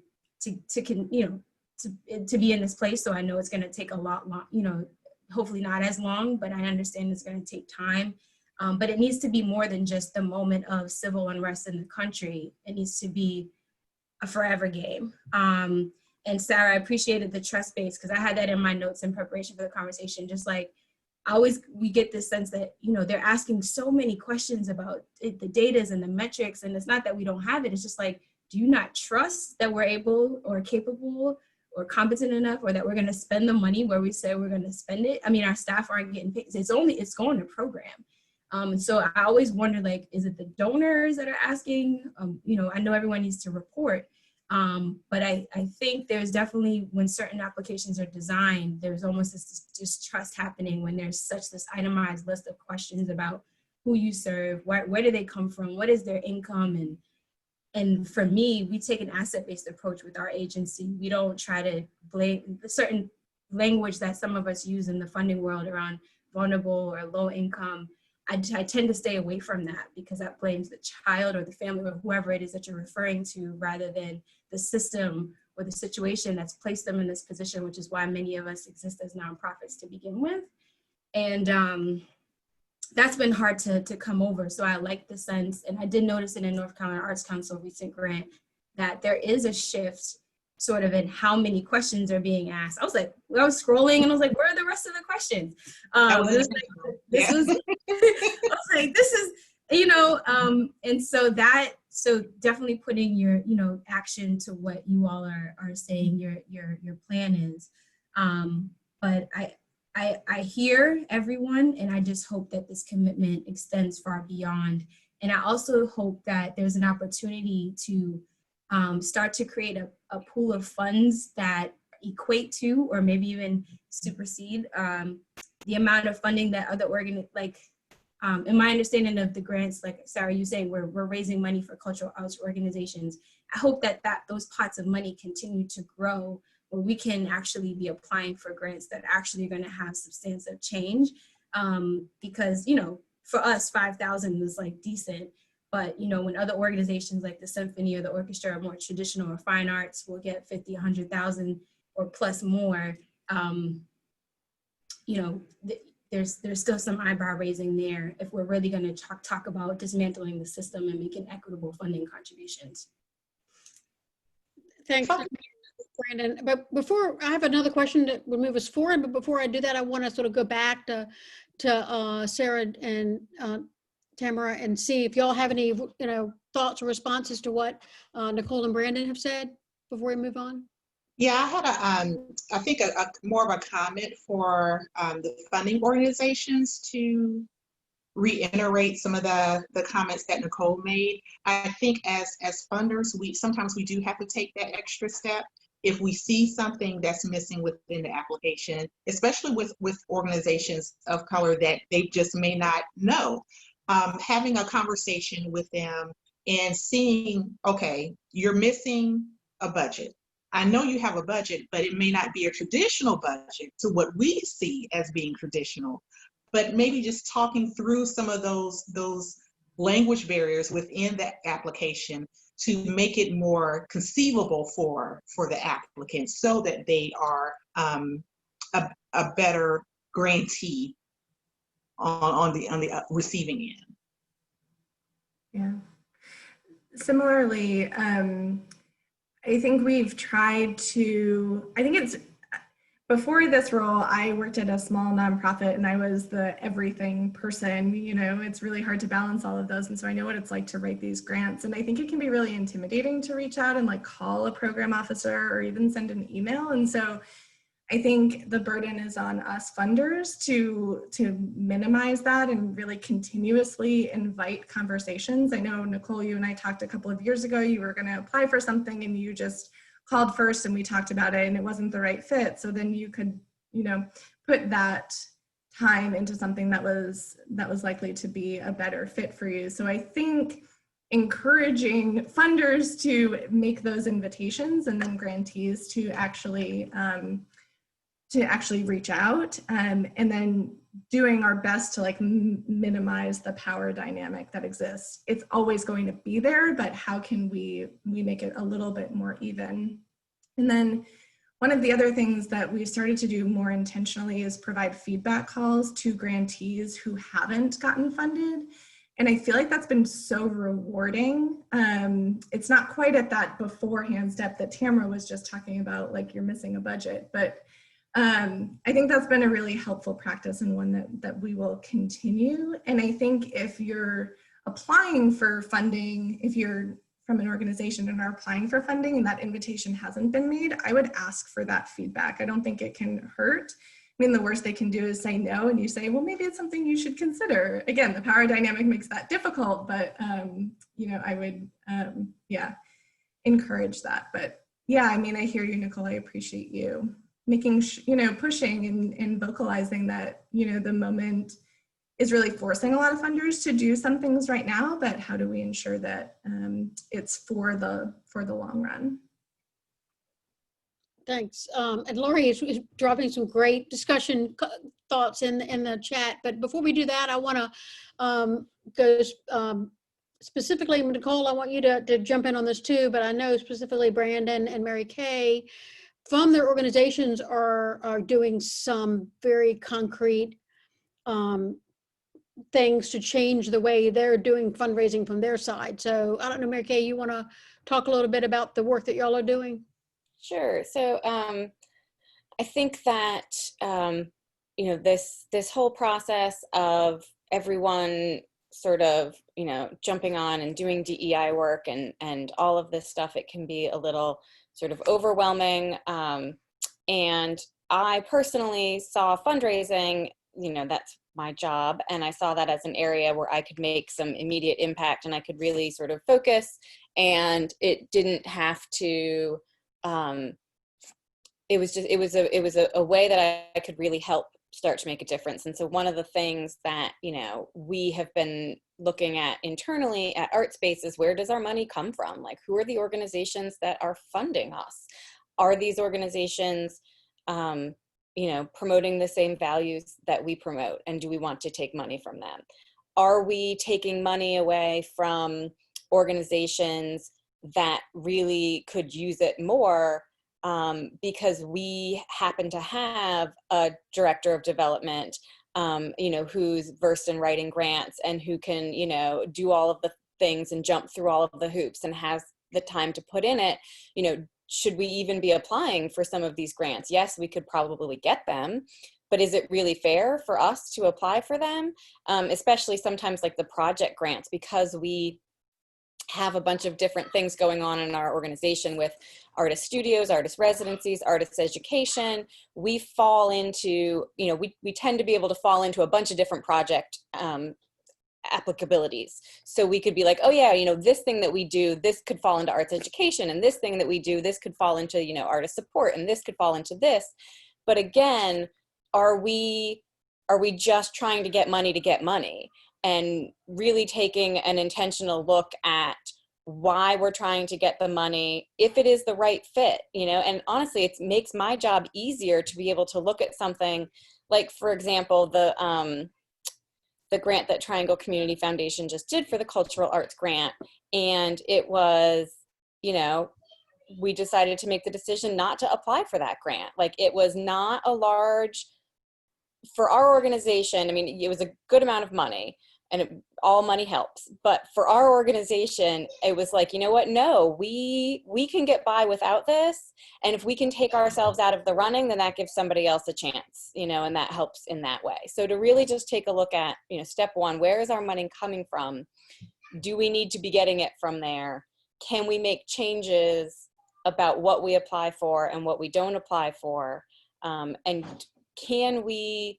be in this place. So I know it's going to take a lot long, hopefully not as long, but I understand it's going to take time. But it needs to be more than just the moment of civil unrest in the country. It needs to be a forever game. And Sarah, I appreciated the trust base because I had that in my notes in preparation for the conversation. Just like we get this sense that, they're asking so many questions about the data and the metrics. And it's not that we don't have it. It's just like, do you not trust that we're able or capable or competent enough, or that we're going to spend the money where we say we're going to spend it? I mean, our staff aren't getting paid. It's going to program. So I always wonder, like, is it the donors that are asking? I know everyone needs to report. But I think there's definitely, when certain applications are designed, there's almost this distrust happening when there's this itemized list of questions about who you serve, where do they come from, what is their income, and for me, we take an asset-based approach with our agency. We don't try to blame certain language that some of us use in the funding world around vulnerable or low income. I tend to stay away from that because that blames the child or the family or whoever it is that you're referring to, rather than the system or the situation that's placed them in this position, which is why many of us exist as nonprofits to begin with. And that's been hard to come over. So I like the sense, and I did notice it in North Carolina Arts Council recent grant, that there is a shift sort of in how many questions are being asked. I was scrolling and I was like, where are the rest of the questions? I was like, this is, and so definitely putting your, action to what you all are saying your plan is. But I hear everyone, and I just hope that this commitment extends far beyond. And I also hope that there's an opportunity to start to create a pool of funds that equate to, or maybe even supersede, the amount of funding that other in my understanding of the grants, like Sarah, you saying we're raising money for cultural arts organizations. I hope that those pots of money continue to grow, where we can actually be applying for grants that are actually going to have substantive change. Because, for us, 5,000 is like decent. But, when other organizations like the symphony or the orchestra are more traditional or fine arts will get 50, 100,000 or plus more, there's still some eyebrow raising there if we're really going to talk about dismantling the system and making equitable funding contributions. Thanks, Brandon. But before, I have another question that would move us forward, but before I do that, I want to sort of go back to Sarah and Tamara and see if y'all have any, thoughts or responses to what Nichole and Brandon have said before we move on. Yeah, I had I think more of a comment for the funding organizations to reiterate some of the comments that Nichole made. I think as funders, sometimes we do have to take that extra step if we see something that's missing within the application, especially with organizations of color that they just may not know. Having a conversation with them and seeing, okay, you're missing a budget. I know you have a budget, but it may not be a traditional budget to what we see as being traditional. But maybe just talking through some of those language barriers within the application to make it more conceivable for the applicant, so that they are a better grantee on the receiving end. Yeah. Similarly, I think we've tried to, I think it's, before this role, I worked at a small nonprofit and I was the everything person. You know, it's really hard to balance all of those. And so I know what it's like to write these grants. And I think it can be really intimidating to reach out and like call a program officer or even send an email. And so I think the burden is on us funders to minimize that and really continuously invite conversations. I know, Nichole, you and I talked a couple of years ago, you were going to apply for something and you just called first and we talked about it and it wasn't the right fit. So then you could, you know, put that time into something that was likely to be a better fit for you. So I think encouraging funders to make those invitations and then grantees to actually reach out, and then doing our best to like minimize the power dynamic that exists. It's always going to be there, but how can we make it a little bit more even? And then one of the other things that we started to do more intentionally is provide feedback calls to grantees who haven't gotten funded. And I feel like that's been so rewarding. It's not quite at that beforehand step that Tamara was just talking about, like you're missing a budget, but I think that's been a really helpful practice and one that we will continue. And I think if you're applying for funding, if you're from an organization and are applying for funding and that invitation hasn't been made, I would ask for that feedback. I don't think it can hurt. I mean, the worst they can do is say no, and you say, well, maybe it's something you should consider. Again, the power dynamic makes that difficult, but you know, I would, yeah, encourage that. But yeah, I mean, I hear you, Nichole. I appreciate you making, you know, pushing and vocalizing that, you know, the moment is really forcing a lot of funders to do some things right now, but how do we ensure that it's for the long run? Thanks. And Lori is dropping some great discussion thoughts in the chat. But before we do that, I want to go specifically, Nichole, I want you to jump in on this too, but I know specifically Brandon and Mary Kay from their organizations are doing some very concrete things to change the way they're doing fundraising from their side. So I don't know, Mary Kay, you want to talk a little bit about the work that y'all are doing? Sure. So I think that, you know, this whole process of everyone sort of, you know, jumping on and doing DEI work and all of this stuff, it can be a little sort of overwhelming. And I personally saw fundraising, you know, that's my job. And I saw that as an area where I could make some immediate impact and I could really sort of focus, and it didn't have to, it was a way that I could really help start to make a difference. And so one of the things that, you know, we have been looking at internally at ArtSpace is, where does our money come from? Like, who are the organizations that are funding us? Are these organizations, you know, promoting the same values that we promote? And do we want to take money from them? Are we taking money away from organizations that really could use it more, because we happen to have a director of development, you know, who's versed in writing grants and who can, you know, do all of the things and jump through all of the hoops and has the time to put in it? You know, should we even be applying for some of these grants? Yes, we could probably get them, but is it really fair for us to apply for them? Especially sometimes like the project grants, because we have a bunch of different things going on in our organization with artist studios, artist residencies, artist education. We fall into, you know, we tend to be able to fall into a bunch of different project applicabilities. So we could be like, oh yeah, you know, this thing that we do, this could fall into arts education, and this thing that we do, this could fall into, you know, artist support, and this could fall into this. But again, are we just trying to get money? And really taking an intentional look at why we're trying to get the money, if it is the right fit, you know? And honestly, it makes my job easier to be able to look at something like, for example, the grant that Triangle Community Foundation just did for the Cultural Arts Grant. And it was, you know, we decided to make the decision not to apply for that grant. Like, it was not a large, for our organization, I mean, it was a good amount of money. all money helps. But for our organization, it was like, you know what? No, we can get by without this. And if we can take ourselves out of the running, then that gives somebody else a chance, and that helps in that way. So to really just take a look at, step one, where is our money coming from? Do we need to be getting it from there? Can we make changes about what we apply for and what we don't apply for? And can we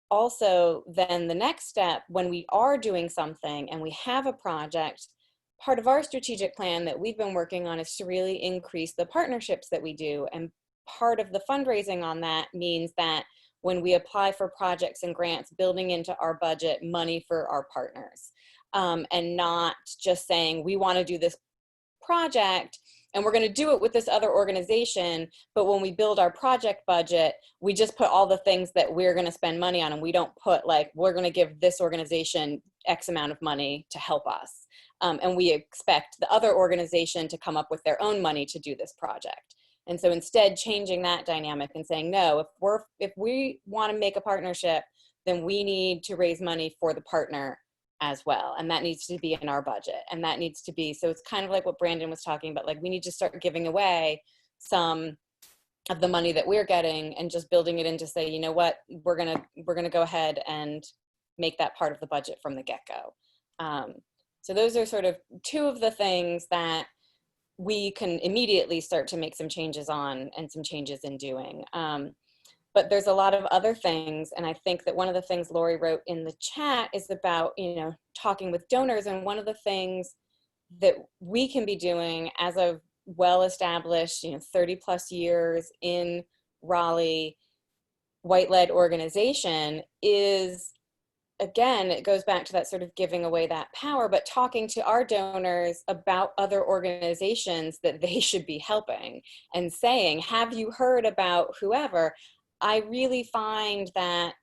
also, then the next step, when we are doing something and we have a project, part of our strategic plan that we've been working on is to really increase the partnerships that we do. And part of the fundraising on that means that when we apply for projects and grants, building into our budget money for our partners, and not just saying, we want to do this project and we're going to do it with this other organization, but when we build our project budget, we just put all the things that we're going to spend money on, and we don't put like, we're going to give this organization X amount of money to help us. And we expect the other organization to come up with their own money to do this project. And so instead changing that dynamic and saying, no, if we want to make a partnership, then we need to raise money for the partner as well. And that needs to be in our budget. And that needs to be, so it's kind of like what Brandon was talking about, like we need to start giving away some of the money that we're getting and just building it in to say, you know what, we're gonna go ahead and make that part of the budget from the get-go. So those are sort of two of the things that we can immediately start to make some changes on and some changes in doing. But there's a lot of other things. And I think that one of the things Lori wrote in the chat is about, talking with donors. And one of the things that we can be doing as a well-established, 30 plus years in Raleigh, white-led organization is, again, it goes back to that sort of giving away that power, but talking to our donors about other organizations that they should be helping and saying, have you heard about whoever? I really find that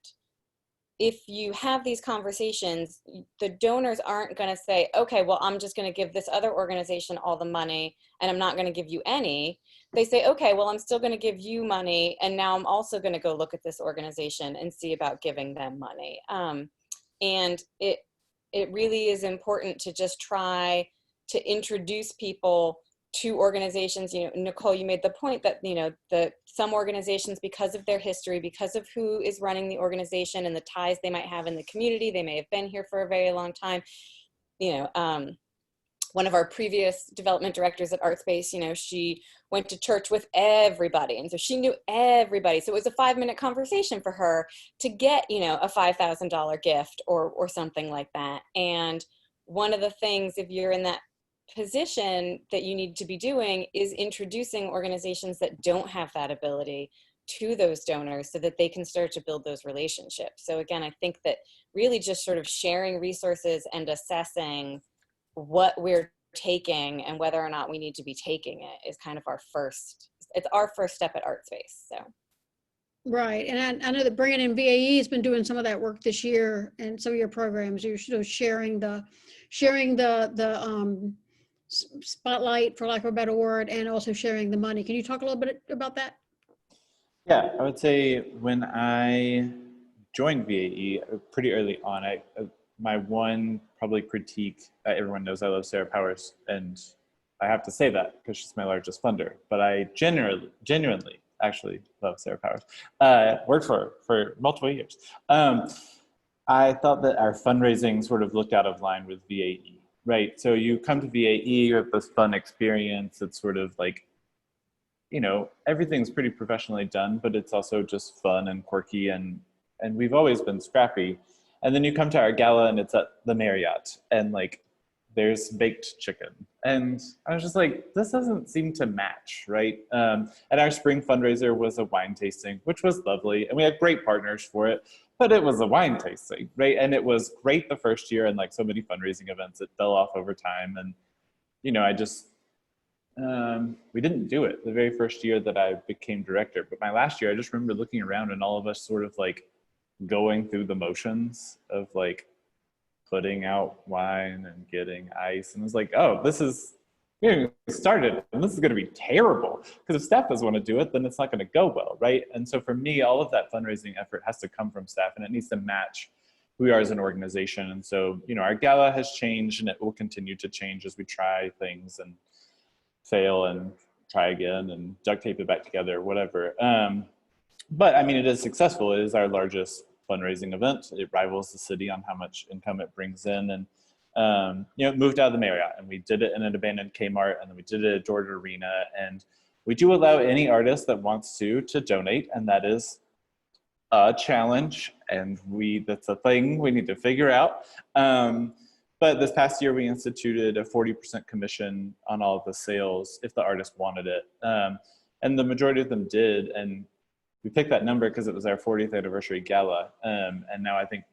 if you have these conversations, the donors aren't going to say, okay, well, I'm just going to give this other organization all the money and I'm not going to give you any. They say, okay, well, I'm still going to give you money. And now I'm also going to go look at this organization and see about giving them money. And it really is important to just try to introduce people to organizations. Nichole, you made the point that, some organizations, because of their history, because of who is running the organization and the ties they might have in the community, they may have been here for a very long time. One of our previous development directors at ArtSpace, she went to church with everybody. And so she knew everybody. So it was a 5-minute conversation for her to get, a $5,000 gift or something like that. And one of the things, if you're in that position, that you need to be doing is introducing organizations that don't have that ability to those donors so that they can start to build those relationships. So again, I think that really just sort of sharing resources and assessing what we're taking and whether or not we need to be taking it is kind of it's our first step at ArtSpace. So. Right, and I know that Brandon VAE has been doing some of that work this year and some of your programs. You're sort of sharing the spotlight, for lack of a better word, and also sharing the money. Can you talk a little bit about that? Yeah, I would say when I joined VAE pretty early on, my one probably critique, everyone knows I love Sarah Powers, and I have to say that because she's my largest funder, but I genuinely actually love Sarah Powers. Worked for her for multiple years. I thought that our fundraising sort of looked out of line with VAE, right? So you come to VAE, you have this fun experience. It's sort of like, everything's pretty professionally done, but it's also just fun and quirky, and we've always been scrappy. And then you come to our gala and it's at the Marriott, and like there's baked chicken. And I was just like, this doesn't seem to match, right? And our spring fundraiser was a wine tasting, which was lovely. And we had great partners for it, but it was a wine tasting, right? And it was great the first year, and like so many fundraising events, it fell off over time. And, we didn't do it the very first year that I became director. But my last year, I just remember looking around and all of us sort of like going through the motions of like putting out wine and getting ice, and it was like, oh, this is getting started and this is going to be terrible, because if staff doesn't want to do it, then it's not going to go well, right? And so for me, all of that fundraising effort has to come from staff, and it needs to match we are as an organization. And so, you know, our gala has changed, and it will continue to change as we try things and fail and try again and duct tape it back together, whatever. But I mean, it is successful. It is our largest fundraising event. It rivals the city on how much income it brings in. And, you know, it moved out of the Marriott, and we did it in an abandoned Kmart, and then we did it at Georgia Arena. And we do allow any artist that wants to donate, and that is a challenge, and that's a thing we need to figure out. But this past year, we instituted a 40% commission on all of the sales if the artist wanted it. And the majority of them did. And we picked that number because it was our 40th anniversary gala. And now I think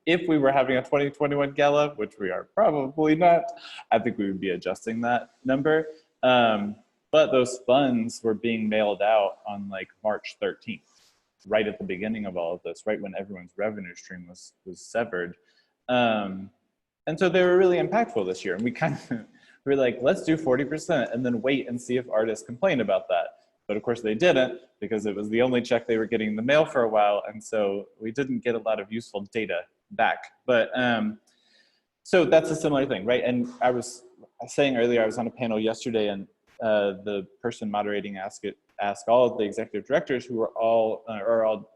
if we were having a 2021 gala, which we are probably not, I think we would be adjusting that number. But those funds were being mailed out on like March 13th, right at the beginning of all of this, right when everyone's revenue stream was severed. And so they were really impactful this year. And we were like, let's do 40% and then wait and see if artists complain about that. But of course they didn't, because it was the only check they were getting in the mail for a while. And so we didn't get a lot of useful data back. But so that's a similar thing, right? And I was saying earlier, I was on a panel yesterday, and the person moderating asked all of the executive directors, who are all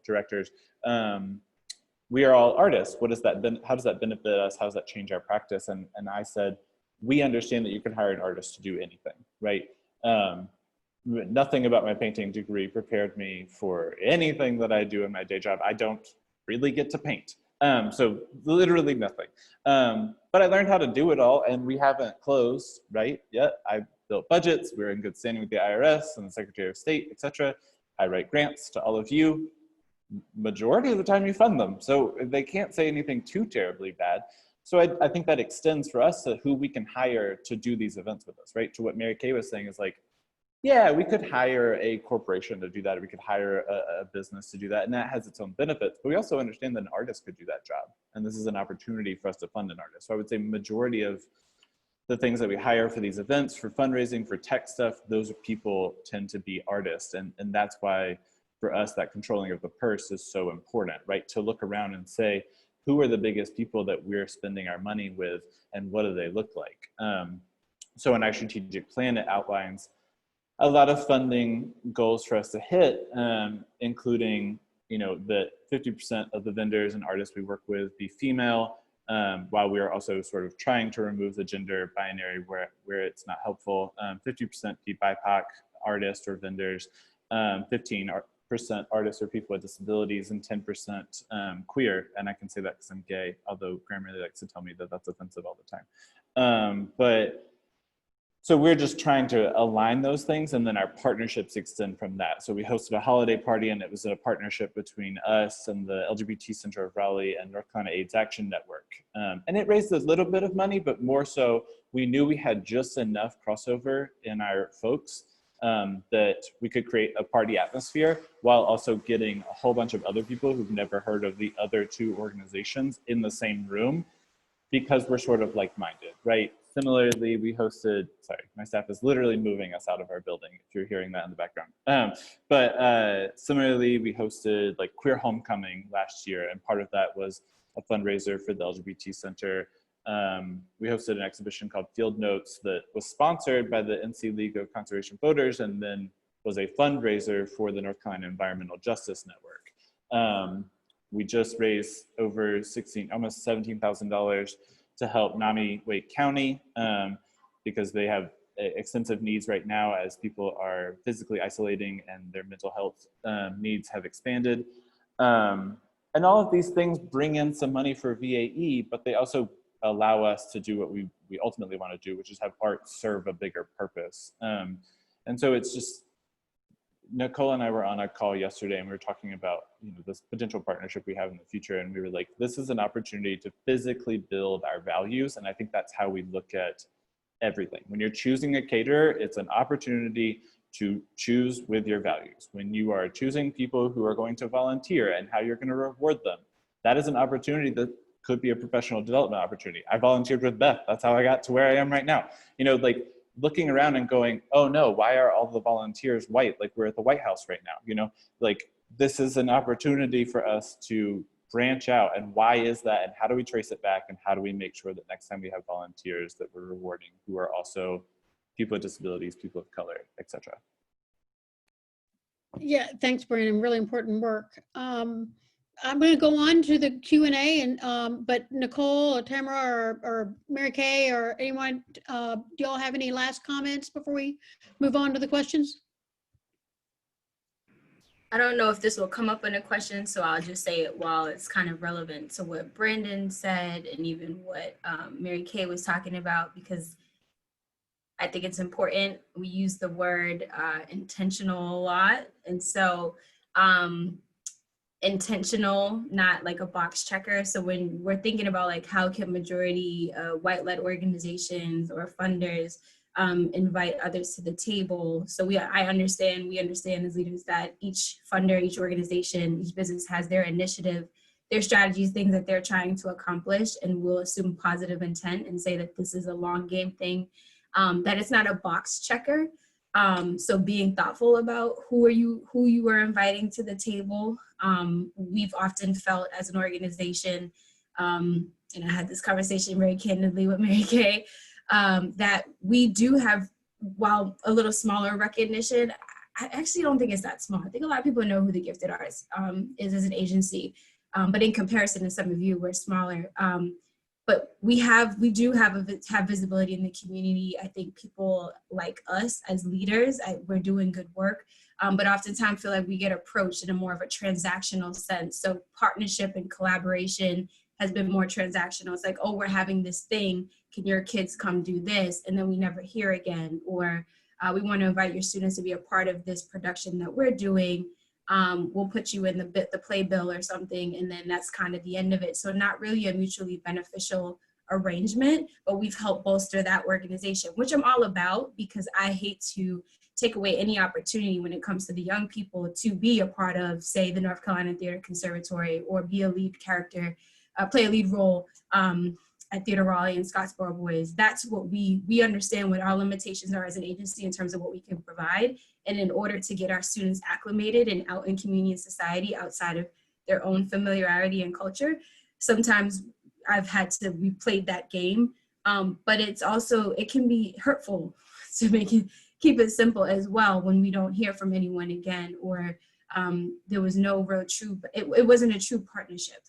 directors, we are all artists. How does that benefit us? How does that change our practice? And I said, we understand that you can hire an artist to do anything, right? Nothing about my painting degree prepared me for anything that I do in my day job. I don't really get to paint. So literally nothing. But I learned how to do it all, and we haven't closed, right, yet. I built budgets. We're in good standing with the IRS and the Secretary of State, etc. I write grants to all of you. Majority of the time you fund them. So they can't say anything too terribly bad. So I think that extends for us to who we can hire to do these events with us, right? To what Mary Kay was saying is like, yeah, we could hire a corporation to do that, or we could hire a business to do that, and that has its own benefits. But we also understand that an artist could do that job, and this is an opportunity for us to fund an artist. So I would say majority of the things that we hire for these events, for fundraising, for tech stuff, those people tend to be artists, and that's why for us that controlling of the purse is so important, right? To look around and say, who are the biggest people that we're spending our money with, and what do they look like? So in our strategic plan, it outlines a lot of funding goals for us to hit, including, you know, that 50% of the vendors and artists we work with be female, while we are also sort of trying to remove the gender binary where it's not helpful. 50% be BIPOC artists or vendors, 15% artists or people with disabilities, and 10% queer. And I can say that because I'm gay, although Graham really likes to tell me that that's offensive all the time. So we're just trying to align those things, and then our partnerships extend from that. So we hosted a holiday party, and it was a partnership between us and the LGBT Center of Raleigh and North Carolina AIDS Action Network. And it raised a little bit of money, but more so we knew we had just enough crossover in our folks that we could create a party atmosphere while also getting a whole bunch of other people who've never heard of the other two organizations in the same room, because we're sort of like-minded, right? Similarly, we hosted, sorry, my staff is literally moving us out of our building if you're hearing that in the background. Similarly, we hosted like Queer Homecoming last year, and part of that was a fundraiser for the LGBT Center. We hosted an exhibition called Field Notes that was sponsored by the NC League of Conservation Voters, and then was a fundraiser for the North Carolina Environmental Justice Network. We just raised over almost $17,000 to help Wake County, because they have extensive needs right now as people are physically isolating and their mental health needs have expanded. And all of these things bring in some money for VAE, but they also allow us to do what we ultimately want to do, which is have art serve a bigger purpose. And so it's just, Nichole and I were on a call yesterday, and we were talking about, you know, this potential partnership we have in the future, and we were like, this is an opportunity to physically build our values, and I think that's how we look at everything. When you're choosing a caterer, it's an opportunity to choose with your values. When you are choosing people who are going to volunteer and how you're going to reward them, that is an opportunity that could be a professional development opportunity. I volunteered with Beth. That's how I got to where I am right now. You know, like, looking around and going, oh no, why are all the volunteers white? Like, we're at the White House right now, you know? Like, this is an opportunity for us to branch out, and why is that, and how do we trace it back, and how do we make sure that next time we have volunteers that we're rewarding who are also people with disabilities, people of color, etc. Yeah, thanks, Brandon. Really important work. I'm going to go on to the Q&A, and but Nichole or Tamara or Mary Kay or anyone, do y'all have any last comments before we move on to the questions? I don't know if this will come up in a question, so I'll just say it while it's kind of relevant to what Brandon said and even what Mary Kay was talking about, because I think it's important. We use the word intentional a lot. And so intentional, not like a box checker. So when we're thinking about like how can majority white-led organizations or funders invite others to the table. So we understand as leaders that each funder, each organization, each business has their initiative, their strategies, things that they're trying to accomplish, and we'll assume positive intent and say that this is a long game thing, that it's not a box checker. So being thoughtful about who you are inviting to the table. We've often felt as an organization, and I had this conversation very candidly with Mary Kay, that we do have, while a little smaller recognition, I actually don't think it's that small. I think a lot of people know who the Gifted Arts is as an agency, but in comparison to some of you, we're smaller. But we do have visibility in the community. I think people like us as leaders, we're doing good work, but oftentimes feel like we get approached in a more of a transactional sense. So partnership and collaboration has been more transactional. It's like, oh, we're having this thing. Can your kids come do this? And then we never hear again. Or we want to invite your students to be a part of this production that we're doing. We'll put you in the playbill or something, and then that's kind of the end of it. So not really a mutually beneficial arrangement, but we've helped bolster that organization, which I'm all about, because I hate to take away any opportunity when it comes to the young people to be a part of, say, the North Carolina Theater Conservatory, or be a lead character, play a lead role at Theater Raleigh and Scottsboro Boys. That's what we understand what our limitations are as an agency in terms of what we can provide. And in order to get our students acclimated and out in community and society outside of their own familiarity and culture, sometimes we played that game, but it's also, it can be hurtful to keep it simple as well when we don't hear from anyone again, or there was no real it wasn't a true partnership.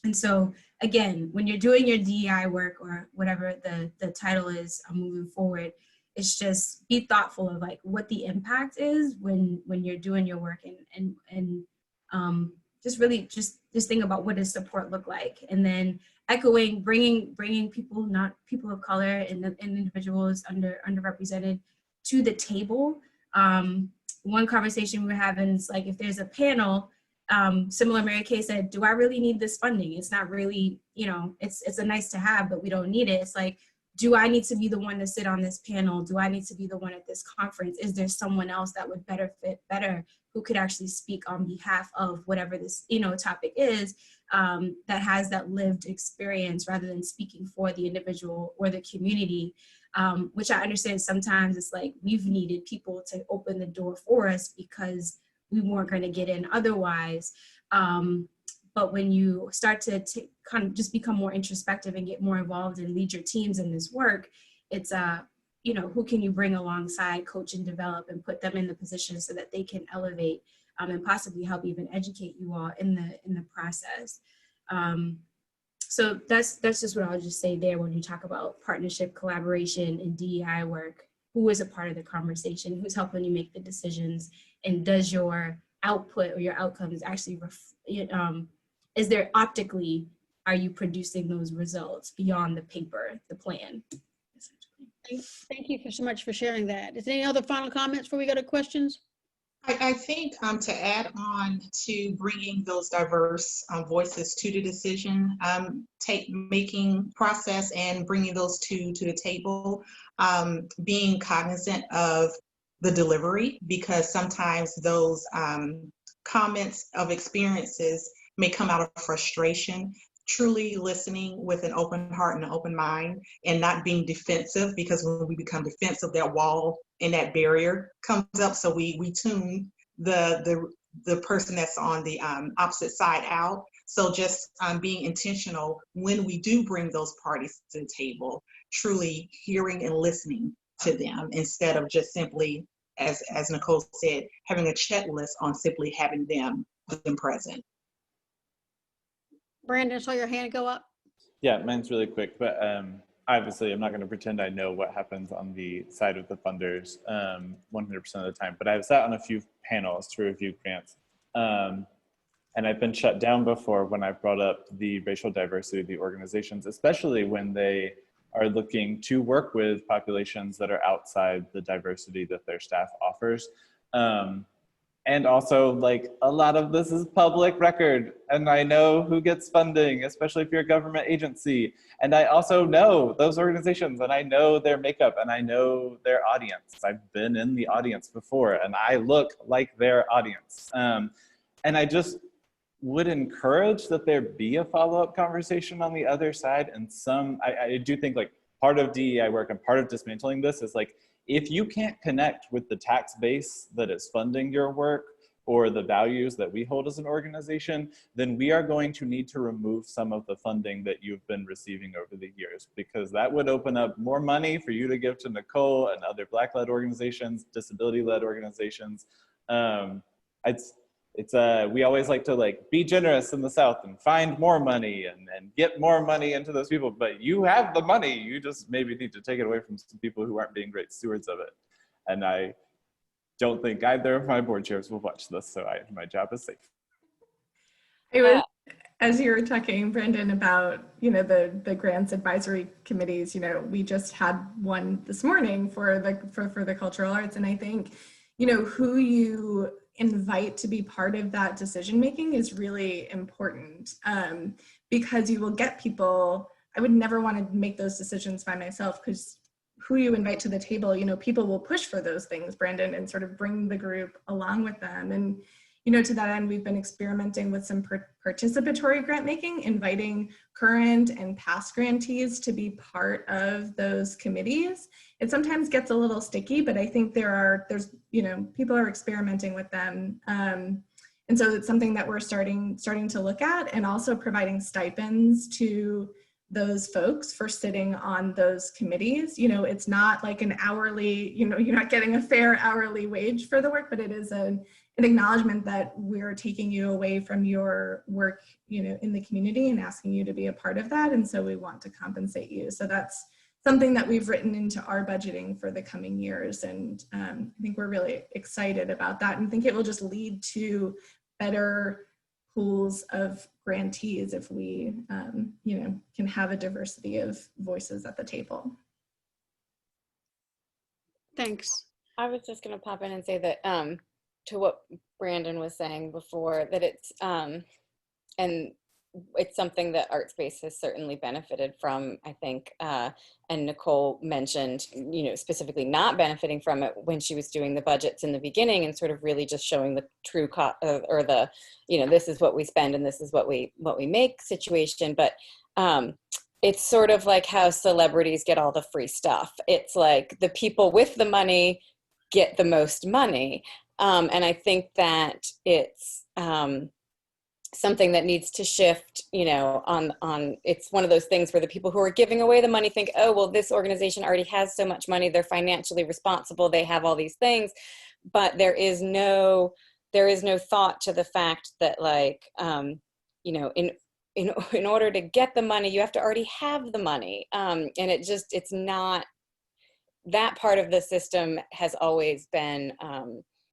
And so again, when you're doing your DEI work or whatever the title is moving forward, it's just be thoughtful of like what the impact is when you're doing your work, and just really just think about what does support look like, and then echoing, bringing people, not people of color and individuals underrepresented to the table. One conversation we were having is like, if there's a panel, similar, Mary Kay said, do I really need this funding? It's not really, it's a nice to have, but we don't need it. It's like, do I need to be the one to sit on this panel? Do I need to be the one at this conference? Is there someone else that would fit better, who could actually speak on behalf of whatever this, topic is, that has that lived experience rather than speaking for the individual or the community, which I understand sometimes it's like we've needed people to open the door for us because we weren't going to get in otherwise. But when you start to kind of just become more introspective and get more involved and lead your teams in this work, it's, who can you bring alongside, coach and develop, and put them in the position so that they can elevate and possibly help even educate you all in the process. So that's just what I'll just say there when you talk about partnership, collaboration, and DEI work. Who is a part of the conversation? Who's helping you make the decisions? And does your output or your outcomes actually, is there optically, are you producing those results beyond the paper, the plan? Thank you so much for sharing that. Is there any other final comments before we go to questions? I think to add on to bringing those diverse voices to the decision making process and bringing those to the table, being cognizant of the delivery, because sometimes those comments of experiences may come out of frustration. Truly listening with an open heart and an open mind, and not being defensive, because when we become defensive, that wall and that barrier comes up. So we tune the person that's on the opposite side out. So just being intentional when we do bring those parties to the table, truly hearing and listening to them instead of just simply, as Nichole said, having a checklist on simply having them present. Brandon, I saw your hand go up. Yeah, mine's really quick, but obviously I'm not going to pretend I know what happens on the side of the funders 100% of the time, but I've sat on a few panels to review grants. And I've been shut down before when I've brought up the racial diversity of the organizations, especially when they are looking to work with populations that are outside the diversity that their staff offers. And also, like, a lot of this is public record, and I know who gets funding, especially if you're a government agency. And I also know those organizations, and I know their makeup, and I know their audience. I've been in the audience before, and I look like their audience. And I just would encourage that there be a follow-up conversation on the other side. And I do think, like, part of DEI work and part of dismantling this is, like, if you can't connect with the tax base that is funding your work or the values that we hold as an organization, then we are going to need to remove some of the funding that you've been receiving over the years, because that would open up more money for you to give to Nichole and other Black-led organizations, disability-led organizations. We always like to, like, be generous in the South and find more money and get more money into those people, but you have the money, you just maybe need to take it away from some people who aren't being great stewards of it. And I don't think either of my board chairs will watch this, so my job is safe. It was, as you were talking, Brendan, about, you know, the grants advisory committees, you know, we just had one this morning for the cultural arts, and I think, you know, who you invite to be part of that decision making is really important, because you will get people. I would never want to make those decisions by myself, because who you invite to the table, you know, people will push for those things, Brandon, and sort of bring the group along with them. And, you know, to that end, we've been experimenting with some participatory grant making, inviting current and past grantees to be part of those committees. It sometimes gets a little sticky, but I think there's, you know, people are experimenting with them. And so it's something that we're starting to look at, and also providing stipends to those folks for sitting on those committees. You know, it's not like an hourly, you know, you're not getting a fair hourly wage for the work, but it is an acknowledgement that we're taking you away from your work, you know, in the community and asking you to be a part of that. And so we want to compensate you. So that's something that we've written into our budgeting for the coming years. And I think we're really excited about that, and think it will just lead to better pools of grantees if we, you know, can have a diversity of voices at the table. Thanks. I was just going to pop in and say that to what Brandon was saying before, that it's and it's something that ArtSpace has certainly benefited from, I think, and Nichole mentioned, you know, specifically not benefiting from it when she was doing the budgets in the beginning, and sort of really just showing the true or the, you know, this is what we spend and this is what we make situation. But it's sort of like how celebrities get all the free stuff. It's like the people with the money get the most money. And I think that it's something that needs to shift, you know, on it's one of those things where the people who are giving away the money think, oh, well, this organization already has so much money, they're financially responsible, they have all these things. But there is no thought to the fact that, like, you know, in order to get the money, you have to already have the money. And it's not, that part of the system has always been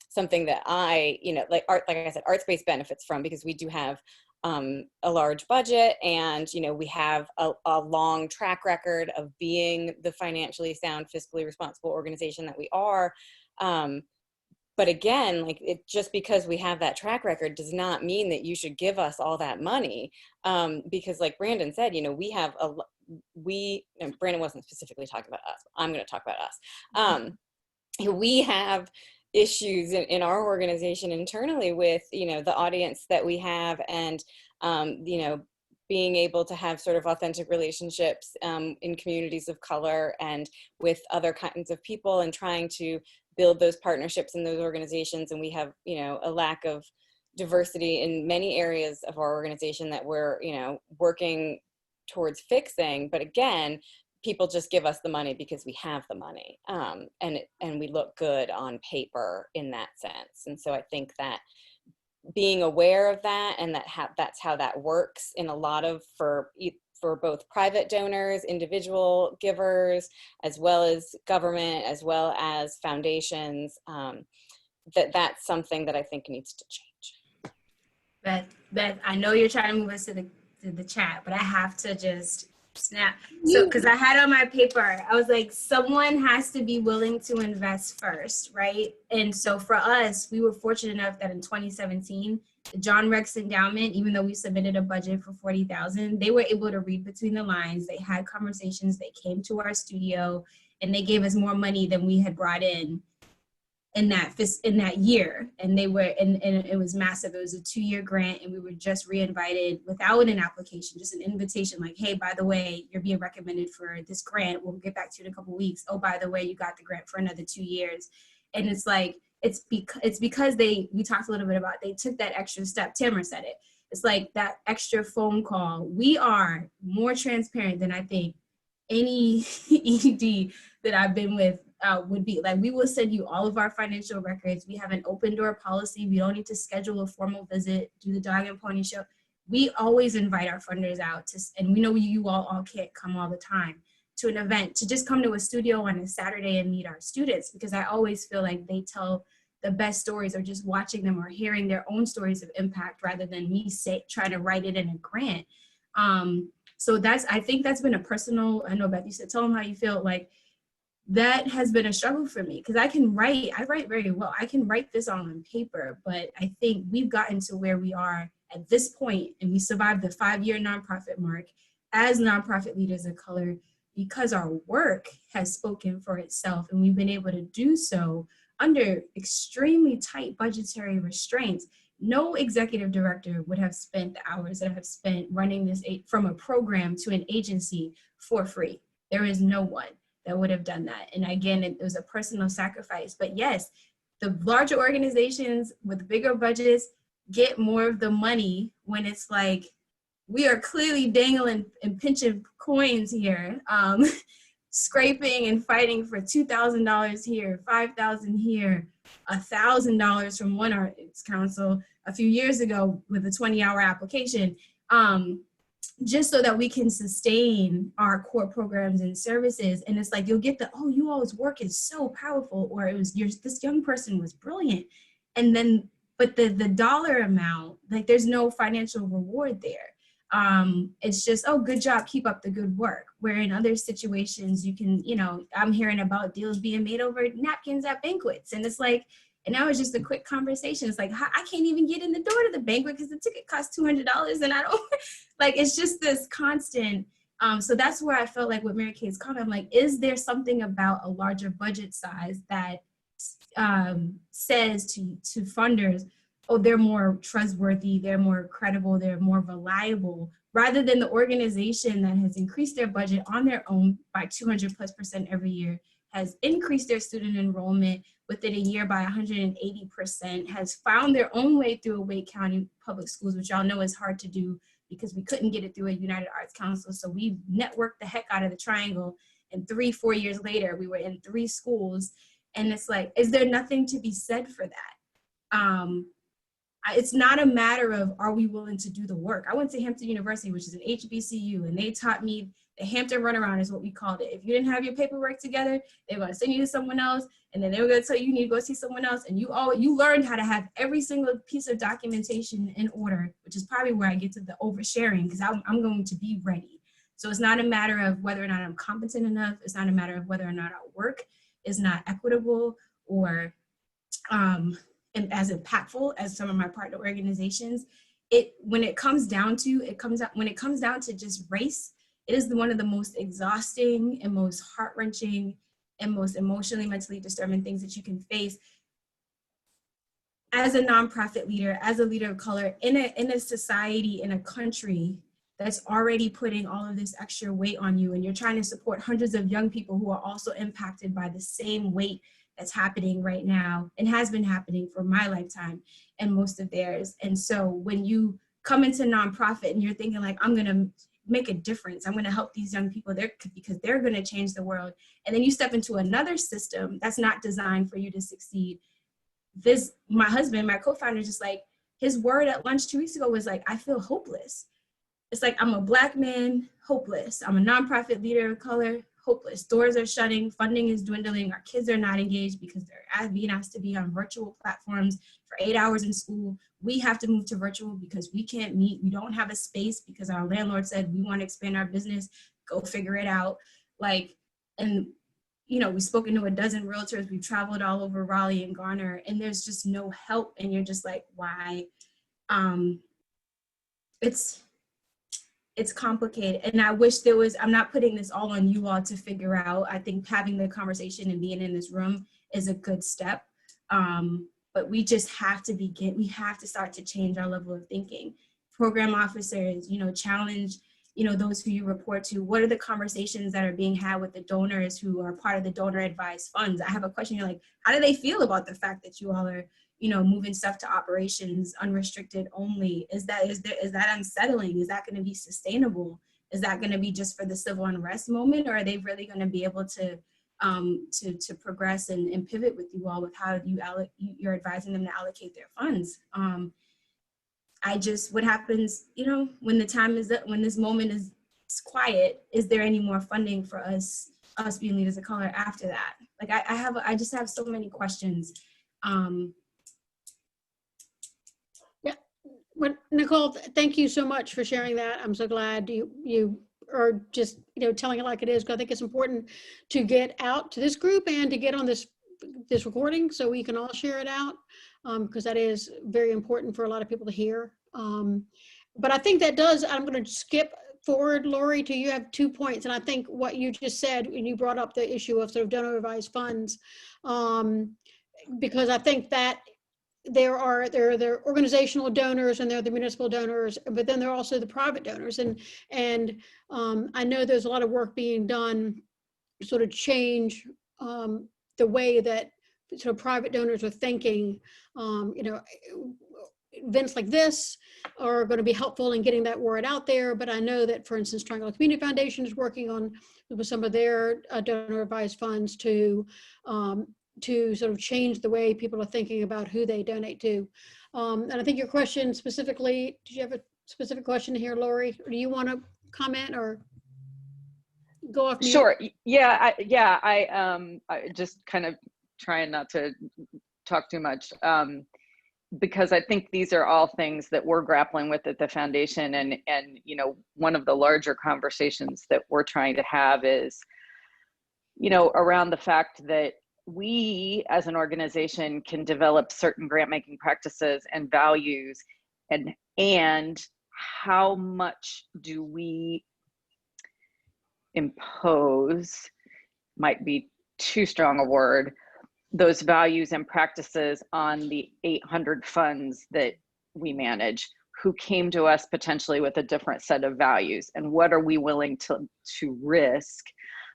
something that I, you know, like I said, ArtSpace benefits from, because we do have a large budget, and, you know, we have a long track record of being the financially sound, fiscally responsible organization that we are. But again, like, just because we have that track record does not mean that you should give us all that money. Because, like Brandon said, you know, and Brandon wasn't specifically talking about us, I'm going to talk about us. We have issues in our organization internally with, you know, the audience that we have, and, you know, being able to have sort of authentic relationships in communities of color and with other kinds of people, and trying to build those partnerships in those organizations. And we have, you know, a lack of diversity in many areas of our organization that we're, you know, working towards fixing. But again, people just give us the money because we have the money, and we look good on paper in that sense. And so I think that being aware of that, and that's how that works in a lot of, for both private donors, individual givers, as well as government, as well as foundations, that's something that I think needs to change. Beth, I know you're trying to move us to the chat, but I have to just snap. So, because I had on my paper, I was like, someone has to be willing to invest first, right? And so for us, we were fortunate enough that in 2017, the John Rex Endowment, even though we submitted a budget for $40,000, they were able to read between the lines. They had conversations. They came to our studio, and they gave us more money than we had brought in that year. And they were, and it was massive. It was a 2-year grant, and we were just re-invited without an application, just an invitation like, hey, by the way, you're being recommended for this grant. We'll get back to you in a couple of weeks. Oh, by the way, you got the grant for another 2 years. And it's like, it's because we talked a little bit about, they took that extra step. Tamara said it. It's like that extra phone call. We are more transparent than I think any ED that I've been with would be. Like, we will send you all of our financial records. We have an open door policy. We don't need to schedule a formal visit, do the dog and pony show. We always invite our funders out and we know you all can't come all the time to an event, to just come to a studio on a Saturday and meet our students, because I always feel like they tell the best stories, or just watching them or hearing their own stories of impact rather than me trying to write it in a grant. So I think that's been a personal, I know Beth, you said, tell them how you feel. Like, that has been a struggle for me, because I write very well. I can write this all on paper, but I think we've gotten to where we are at this point, and we survived the 5-year nonprofit mark as nonprofit leaders of color because our work has spoken for itself, and we've been able to do so under extremely tight budgetary restraints. No executive director would have spent the hours that I have spent running this from a program to an agency for free. There is no one that would have done that. And again, it was a personal sacrifice. But yes, the larger organizations with bigger budgets get more of the money when it's like, we are clearly dangling and pinching coins here, scraping and fighting for $2,000 here, $5,000 here, $1,000 from one arts council a few years ago with a 20-hour application, just so that we can sustain our core programs and services. And it's like, you'll get you all's work is so powerful, or this young person was brilliant. And then, but the dollar amount, like, there's no financial reward there. It's just, oh, good job, keep up the good work. Where in other situations you can, I'm hearing about deals being made over napkins at banquets. And it's like, and that was just a quick conversation. It's like, I can't even get in the door to the banquet because the ticket costs $200 and I don't, like, it's just this constant. So that's where I felt like with Mary Kay's comment, I'm like, is there something about a larger budget size that says to funders, oh, they're more trustworthy, they're more credible, they're more reliable, rather than the organization that has increased their budget on their own by 200+% every year, has increased their student enrollment within a year by 180%, has found their own way through Wake County Public Schools, which y'all know is hard to do because we couldn't get it through a United Arts Council. So we networked the heck out of the Triangle, and 3-4 years later, we were in 3 schools. And it's like, is there nothing to be said for that? It's not a matter of, are we willing to do the work? I went to Hampton University, which is an HBCU, and they taught me the Hampton runaround is what we called it. If you didn't have your paperwork together, they were going to send you to someone else, and then they were going to tell you you need to go see someone else. And you learned how to have every single piece of documentation in order, which is probably where I get to the oversharing, because I'm going to be ready. So it's not a matter of whether or not I'm competent enough. It's not a matter of whether or not our work is not equitable or and as impactful as some of my partner organizations. When it comes down to just race, it is one of the most exhausting and most heart-wrenching and most emotionally, mentally disturbing things that you can face as a nonprofit leader, as a leader of color, in a society, in a country that's already putting all of this extra weight on you, and you're trying to support hundreds of young people who are also impacted by the same weight that's happening right now and has been happening for my lifetime and most of theirs. And so when you come into nonprofit and you're thinking like, I'm gonna make a difference, I'm gonna help these young people there because they're gonna change the world. And then you step into another system that's not designed for you to succeed. My husband, my co-founder, just like, his word at lunch 2 weeks ago was like, I feel hopeless. It's like, I'm a Black man, hopeless. I'm a nonprofit leader of color, hopeless. Doors are shutting, funding is dwindling, our kids are not engaged because they're being asked to be on virtual platforms for 8 hours in school. We have to move to virtual because we can't meet. We don't have a space because our landlord said we want to expand our business. Go figure it out. Like, and you know, we've spoken to a dozen realtors, we've traveled all over Raleigh and Garner, and there's just no help. And you're just like, why? It's complicated. And I wish there was, I'm not putting this all on you all to figure out. I think having the conversation and being in this room is a good step. But we just have to we have to start to change our level of thinking. Program officers, you know, challenge, you know, those who you report to. What are the conversations that are being had with the donors who are part of the donor advised funds? I have a question. You're like, how do they feel about the fact that you all are, you know, moving stuff to operations unrestricted only? Is that unsettling? Is that going to be sustainable? Is that going to be just for the civil unrest moment, or are they really going to be able to progress and pivot with you all with how you're advising them to allocate their funds? What happens, you know, when the time is up, when this moment is quiet, is there any more funding for us being leaders of color after that? Like I just have so many questions. Yeah, well, Nichole, thank you so much for sharing that. I'm so glad you are just, you know, telling it like it is. 'Cause I think it's important to get out to this group and to get on this recording so we can all share it out, because that is very important for a lot of people to hear. But I think that does, I'm going to skip forward, Lori, to you have 2 points. And I think what you just said, when you brought up the issue of sort of donor advised funds, because I think that there are organizational donors and there are the municipal donors, but then there are also the private donors. And I know there's a lot of work being done to sort of change the way that sort of private donors are thinking. You know, events like this are going to be helpful in getting that word out there. But I know that, for instance, Triangle Community Foundation is working on with some of their donor advised funds to sort of change the way people are thinking about who they donate to. And I think your question specifically, did you have a specific question here, Lori? Or do you want to comment or go off mute? Sure. Yeah. I just kind of trying not to talk too much, because I think these are all things that we're grappling with at the foundation. And you know, one of the larger conversations that we're trying to have is, you know, around the fact that we as an organization can develop certain grant making practices and values, and how much do we impose, might be too strong a word, those values and practices on the 800 funds that we manage, who came to us potentially with a different set of values, and what are we willing to risk?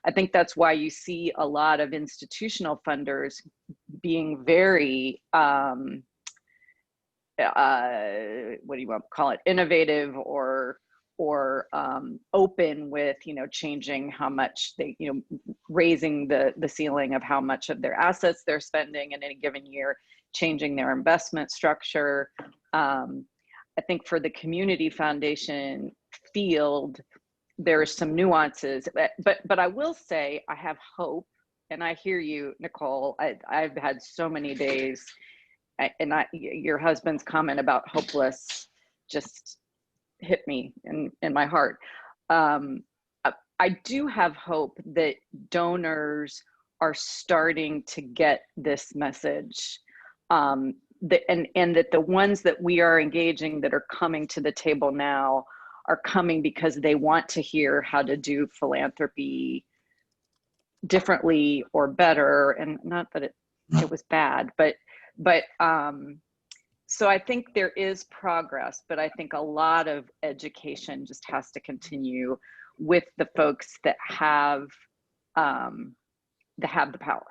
I think that's why you see a lot of institutional funders being very, what do you want to call it, innovative or open with, you know, changing how much they, you know, raising the ceiling of how much of their assets they're spending in any given year, changing their investment structure. I think for the community foundation field, there's some nuances, but I will say I have hope, and I hear you, Nichole. I've had so many days, and your husband's comment about hopeless just hit me in my heart. I do have hope that donors are starting to get this message, and that the ones that we are engaging that are coming to the table now are coming because they want to hear how to do philanthropy differently or better. And not that it was bad, but so I think there is progress, but I think a lot of education just has to continue with the folks that have the power.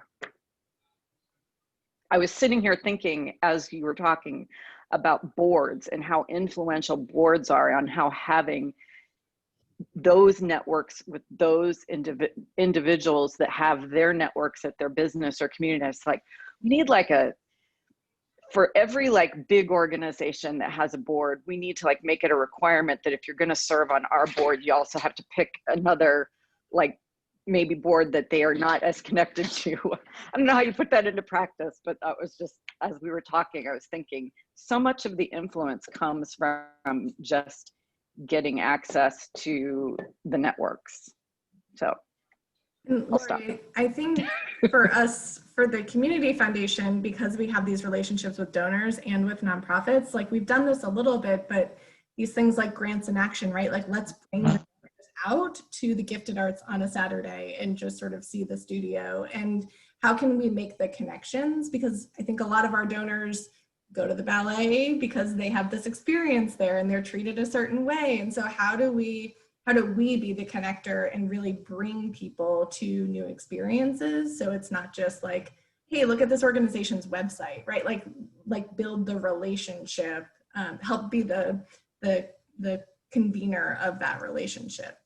I was sitting here thinking as you were talking about boards and how influential boards are, on how having those networks with those individuals that have their networks at their business or community. It's like, we need like for every like big organization that has a board, we need to like make it a requirement that if you're going to serve on our board, you also have to pick another like maybe board that they are not as connected to. I don't know how you put that into practice, but that was just, as we were talking, I was thinking so much of the influence comes from just getting access to the networks. So I'll stop. Lori, I think for us, for the community foundation, because we have these relationships with donors and with nonprofits, like we've done this a little bit, but these things like grants in action, right? Like let's bring the out to the gifted arts on a Saturday and just sort of see the studio. And how can we make the connections? Because I think a lot of our donors go to the ballet because they have this experience there and they're treated a certain way. And so how do we be the connector and really bring people to new experiences? So it's not just like, hey, look at this organization's website, right? Like build the relationship, help be the convener of that relationship.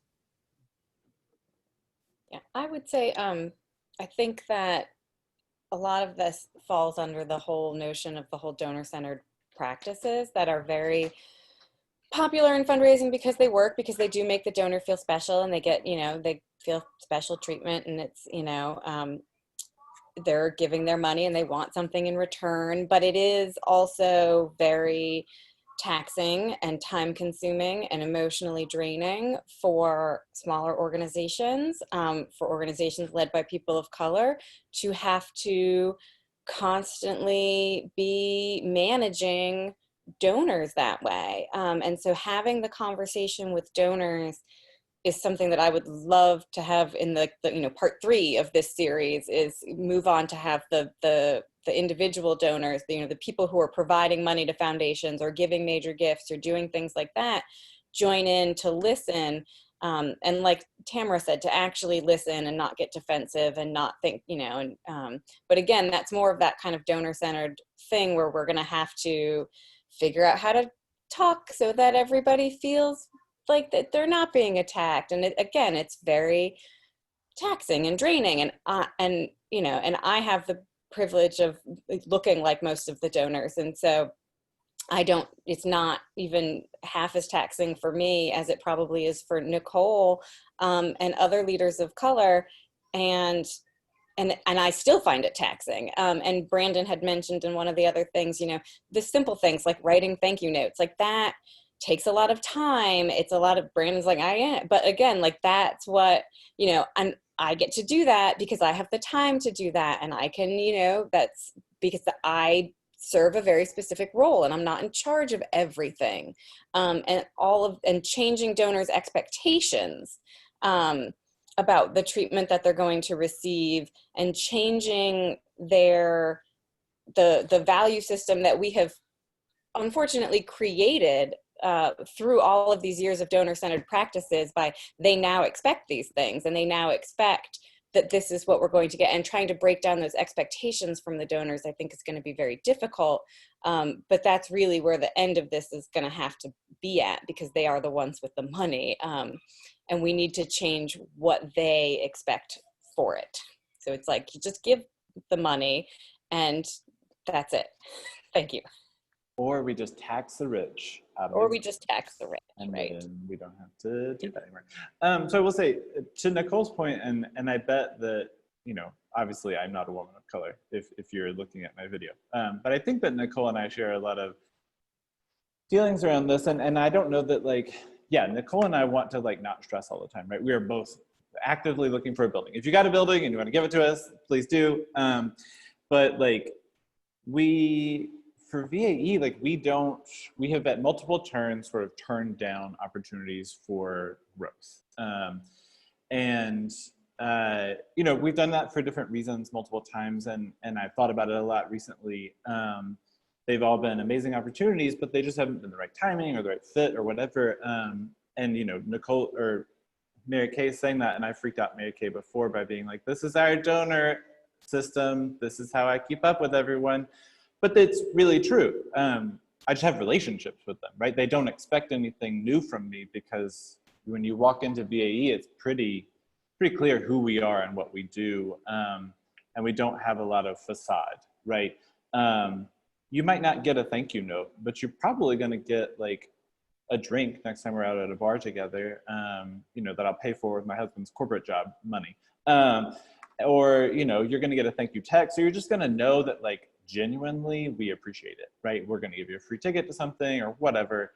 Yeah, I would say I think that a lot of this falls under the whole notion of the whole donor-centered practices that are very popular in fundraising because they work, because they do make the donor feel special and they get, they feel special treatment, and it's, they're giving their money and they want something in return. But it is also very taxing and time consuming and emotionally draining for smaller organizations, for organizations led by people of color, to have to constantly be managing donors that way. And so having the conversation with donors is something that I would love to have in the part 3 of this series, is move on to have the individual donors, the people who are providing money to foundations or giving major gifts or doing things like that, join in to listen. And like Tamara said, to actually listen and not get defensive and not think, but again, that's more of that kind of donor-centered thing where we're going to have to figure out how to talk so that everybody feels like that they're not being attacked. And again, it's very taxing and draining. And I have the privilege of looking like most of the donors. And so it's not even half as taxing for me as it probably is for Nichole and other leaders of color. And I still find it taxing. And Brandon had mentioned in one of the other things, the simple things like writing thank you notes, like that takes a lot of time. It's a lot of, Brandon's like, but again, like that's what, and I get to do that because I have the time to do that. And I can, that's because I serve a very specific role and I'm not in charge of everything. And changing donors' expectations about the treatment that they're going to receive, and changing the value system that we have unfortunately created through all of these years of donor-centered practices, by they now expect these things and they now expect that this is what we're going to get, and trying to break down those expectations from the donors, I think is going to be very difficult. But that's really where the end of this is going to have to be at, because they are the ones with the money. And we need to change what they expect for it. So it's like, you just give the money and that's it. Thank you. Or we just tax the rich. Or we just tax the rich, and right? then we don't have to do that anymore. So I will say, to Nicole's point, and I bet that, obviously I'm not a woman of color if you're looking at my video. But I think that Nichole and I share a lot of feelings around this. And I don't know that, like, yeah, Nichole and I want to like not stress all the time, right? We are both actively looking for a building. If you got a building and you want to give it to us, please do. But like for VAE, like we have at multiple turns sort of turned down opportunities for growth. We've done that for different reasons multiple times, and I've thought about it a lot recently. They've all been amazing opportunities, but they just haven't been the right timing or the right fit or whatever. Nichole or Mary Kay saying that, and I freaked out Mary Kay before by being like, this is our donor system. This is how I keep up with everyone. But it's really true. I just have relationships with them, right? They don't expect anything new from me because when you walk into BAE, it's pretty clear who we are and what we do. And we don't have a lot of facade, right? You might not get a thank you note, but you're probably gonna get like a drink next time we're out at a bar together, you know, that I'll pay for with my husband's corporate job money. Or, you know, you're gonna get a thank you text, or you're just gonna know that like genuinely we appreciate it, right? We're gonna give you a free ticket to something or whatever,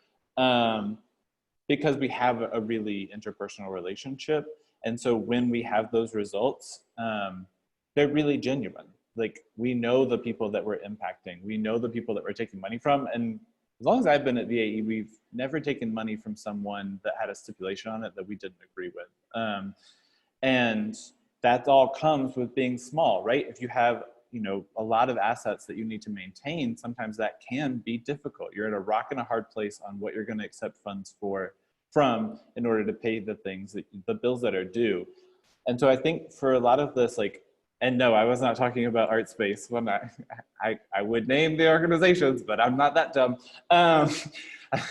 because we have a really interpersonal relationship. And so when we have those results, they're really genuine. Like, we know the people that we're impacting. We know the people that we're taking money from. And as long as I've been at VAE, we've never taken money from someone that had a stipulation on it that we didn't agree with. And that all comes with being small, right? If you have, you know, a lot of assets that you need to maintain, sometimes that can be difficult. You're at a rock and a hard place on what you're going to accept funds from in order to pay the things that the bills that are due. And so I think for a lot of this, like, and no, I was not talking about Art Space when I would name the organizations, but I'm not that dumb.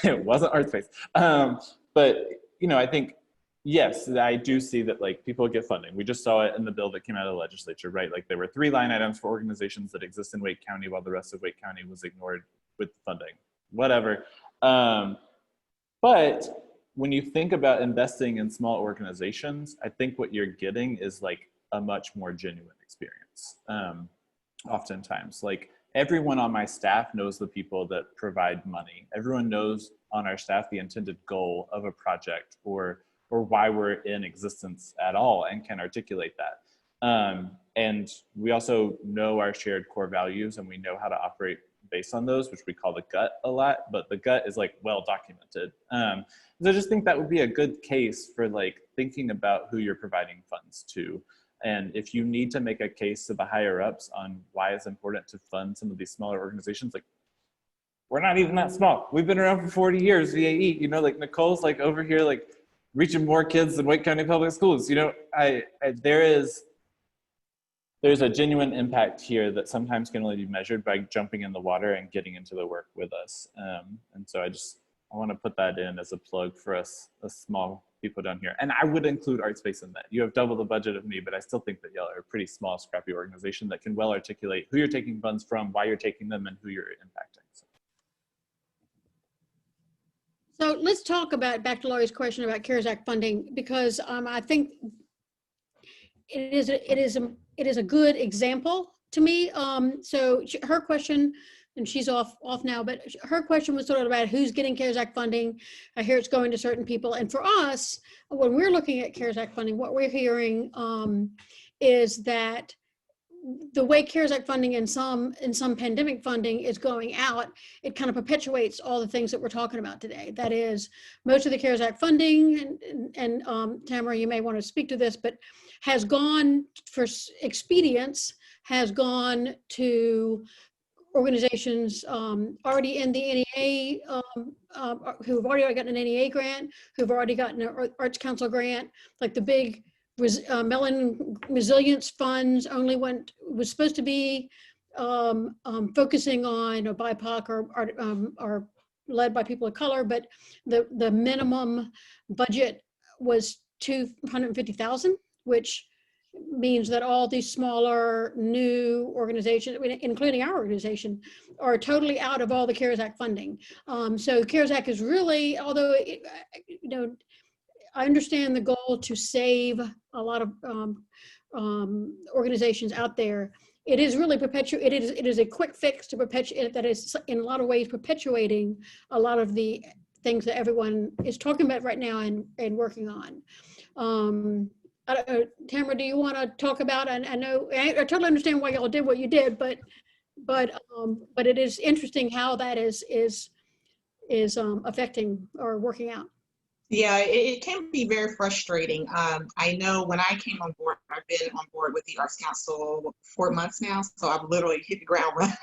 It wasn't Art Space. But, you know, I think, yes, I do see that like people get funding. We just saw it in the bill that came out of the legislature, right? Like there were 3 line items for organizations that exist in Wake County while the rest of Wake County was ignored with funding, whatever. But when you think about investing in small organizations, I think what you're getting is like a much more genuine experience. Oftentimes, like everyone on my staff knows the people that provide money. Everyone knows on our staff the intended goal of a project or why we're in existence at all and can articulate that. And we also know our shared core values and we know how to operate based on those, which we call the gut a lot, but the gut is like well documented. So I just think that would be a good case for like thinking about who you're providing funds to. And if you need to make a case to the higher ups on why it's important to fund some of these smaller organizations, like we're not even that small. We've been around for 40 years, VAE, you know, like Nichole's like over here, like reaching more kids than Wake County Public Schools. You know, there's a genuine impact here that sometimes can only be measured by jumping in the water and getting into the work with us. And so I want to put that in as a plug for us small people down here. And I would include Art Space in that. You have double the budget of me, but I still think that y'all are a pretty small, scrappy organization that can well articulate who you're taking funds from, why you're taking them, and who you're impacting. So let's talk about, back to Laurie's question about CARES Act funding, because I think it is a good example to me. So her question, and she's off now, but her question was sort of about who's getting CARES Act funding. I hear it's going to certain people. And for us, when we're looking at CARES Act funding, what we're hearing is that the way CARES Act funding and some pandemic funding is going out, it kind of perpetuates all the things that we're talking about today. That is, most of the CARES Act funding, and Tamara, you may want to speak to this, but has gone for expedience, has gone to organizations already in the NEA, who've already gotten an NEA grant, who've already gotten an Arts Council grant, like the big Mellon resilience funds only was supposed to be focusing on BIPOC or led by people of color, but the minimum budget was $250,000, which means that all these smaller new organizations, including our organization, are totally out of all the CARES Act funding. So CARES Act is really, although I understand the goal to save a lot of organizations out there. It is really it is a quick fix to perpetuate, that is in a lot of ways perpetuating a lot of the things that everyone is talking about right now and working on. I don't know, Tamara, do you want to talk about? And I know I totally understand why y'all did what you did, but it is interesting how that is affecting or working out. Yeah, it can be very frustrating. I know when I came on board, I've been on board with the Arts Council 4 months now, so I've literally hit the ground running.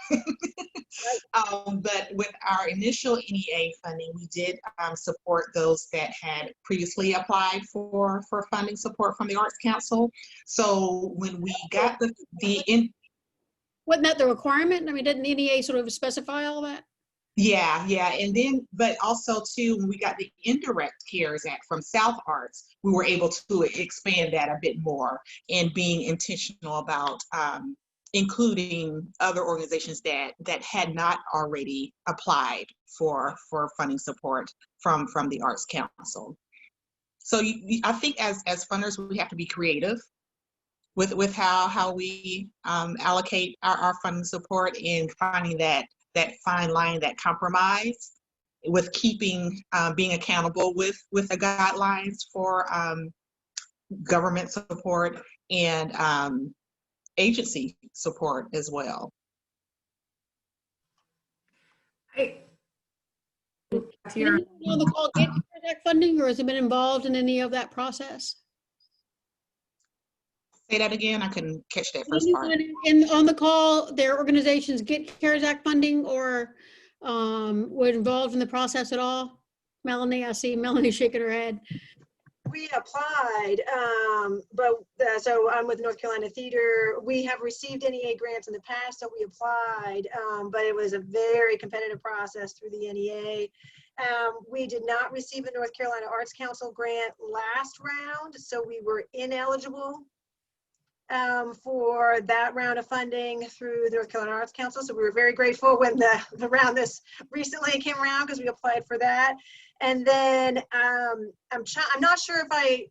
But with our initial NEA funding, we did support those that had previously applied for funding support from the Arts Council. So when we got Wasn't that the requirement? I mean, didn't NEA sort of specify all that? Yeah, and then, but also too, when we got the indirect CARES Act from South Arts, we were able to expand that a bit more and being intentional about including other organizations that had not already applied for funding support from the Arts Council. So I think as funders, we have to be creative with how we allocate our funding support and finding that fine line, that compromise with keeping being accountable with the guidelines for government support and agency support as well. Did anyone on the call get CARES Act funding, or has it been involved in any of that process? Say that again, I couldn't catch that first part. On the call, their organizations get CARES Act funding or were involved in the process at all? Melanie, I see Melanie shaking her head. We applied, so I'm with North Carolina Theater. We have received NEA grants in the past, so we applied, but it was a very competitive process through the NEA. We did not receive the North Carolina Arts Council grant last round, so we were ineligible for that round of funding through the North Carolina Arts Council. So we were very grateful when the round this recently came around, because we applied for that. And then I'm not sure if I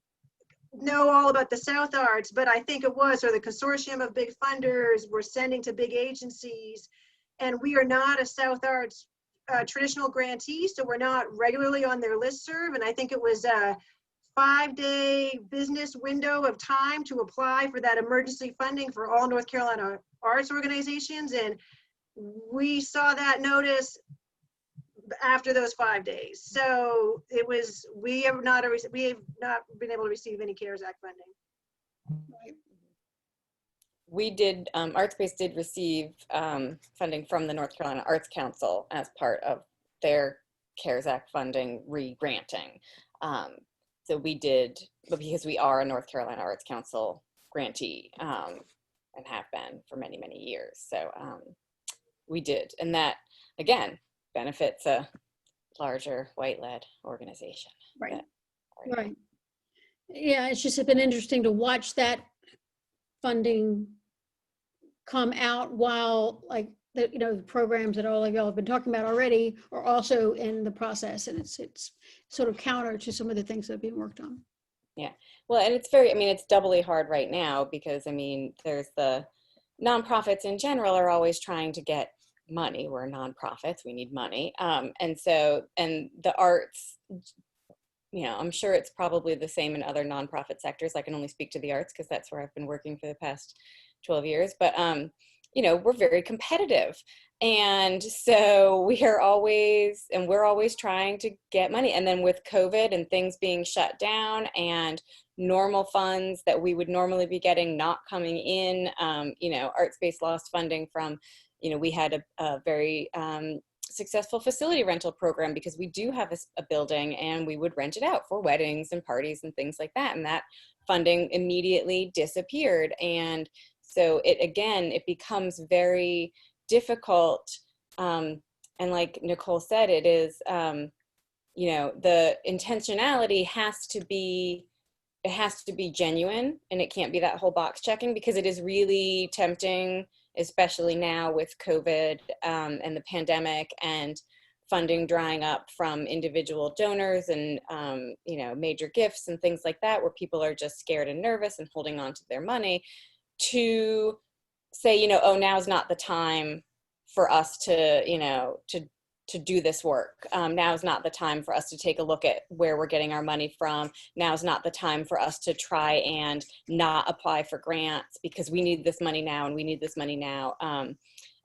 know all about the South Arts, but I think it was, or the consortium of big funders were sending to big agencies, and we are not a South Arts traditional grantee, so we're not regularly on their listserv. And I think it was a 5-day business window of time to apply for that emergency funding for all North Carolina arts organizations. And we saw that notice after those 5 days. So it was, we have not been able to receive any CARES Act funding. We did, ArtSpace did receive funding from the North Carolina Arts Council as part of their CARES Act funding re-granting. So we did, but because we are a North Carolina Arts Council grantee and have been for many, many years. So we did. And that, again, benefits a larger white-led organization. Right. Right. Yeah, it's just been interesting to watch that funding come out while, like, the programs that all of y'all have been talking about already are also in the process, and it's sort of counter to some of the things that are being worked on. Yeah, well, and it's very, I mean, it's doubly hard right now because, I mean, there's the nonprofits in general are always trying to get money. We're nonprofits, we need money. And so, and the arts, I'm sure it's probably the same in other nonprofit sectors. I can only speak to the arts because that's where I've been working for the past 12 years. But, we're very competitive. And so we're always trying to get money. And then with COVID and things being shut down and normal funds that we would normally be getting not coming in, ArtSpace lost funding from, we had a very successful facility rental program because we do have a building and we would rent it out for weddings and parties and things like that. And that funding immediately disappeared. And so it becomes very difficult. And like Nichole said, it is, the intentionality has to be genuine, and it can't be that whole box checking, because it is really tempting, especially now with COVID and the pandemic and funding drying up from individual donors and, major gifts and things like that, where people are just scared and nervous and holding on to their money, to say, oh, now's not the time for us to do this work. Now's not the time for us to take a look at where we're getting our money from. Now's not the time for us to try and not apply for grants because we need this money now and we need this money now.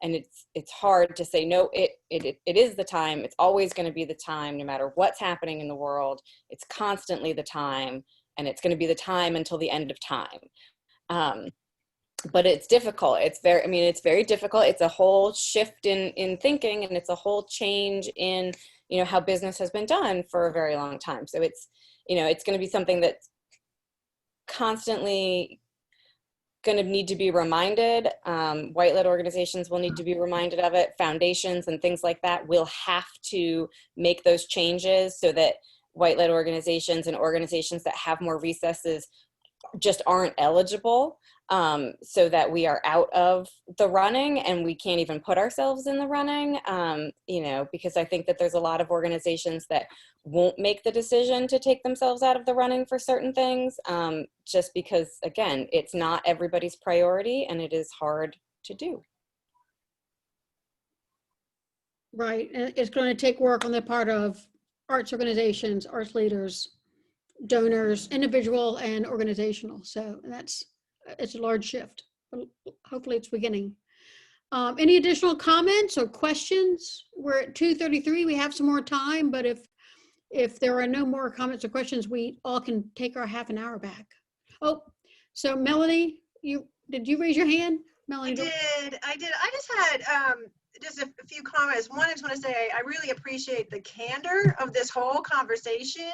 And it's hard to say, no, it is the time. It's always going to be the time, no matter what's happening in the world. It's constantly the time, and it's going to be the time until the end of time. But it's difficult. It's very difficult. It's a whole shift in thinking, and it's a whole change in, how business has been done for a very long time. So it's going to be something that's constantly going to need to be reminded. White-led organizations will need to be reminded of it. Foundations and things like that will have to make those changes so that white-led organizations and organizations that have more recesses just aren't eligible, so that we are out of the running and we can't even put ourselves in the running, because I think that there's a lot of organizations that won't make the decision to take themselves out of the running for certain things, just because, again, it's not everybody's priority and it is hard to do. Right, and it's going to take work on the part of arts organizations, arts leaders, donors, individual and organizational. So it's a large shift, but hopefully it's beginning. Any additional comments or questions? We're at 2:33. We have some more time, but if there are no more comments or questions, we all can take our half an hour back. Oh, so Melanie, did you raise your hand? Melanie, I did. I just had just a few comments. One, I just want to say I really appreciate the candor of this whole conversation.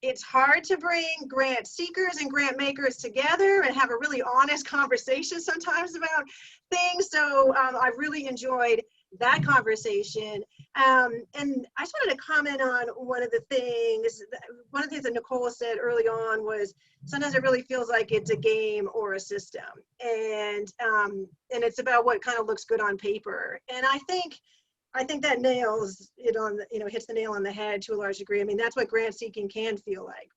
It's hard to bring grant seekers and grant makers together and have a really honest conversation sometimes about things. So I really enjoyed that conversation. And I just wanted to comment on one of the things that Nichole said early on was sometimes it really feels like it's a game or a system, and it's about what kind of looks good on paper. And I think that nails it on hits the nail on the head to a large degree. I mean, that's what grant seeking can feel like,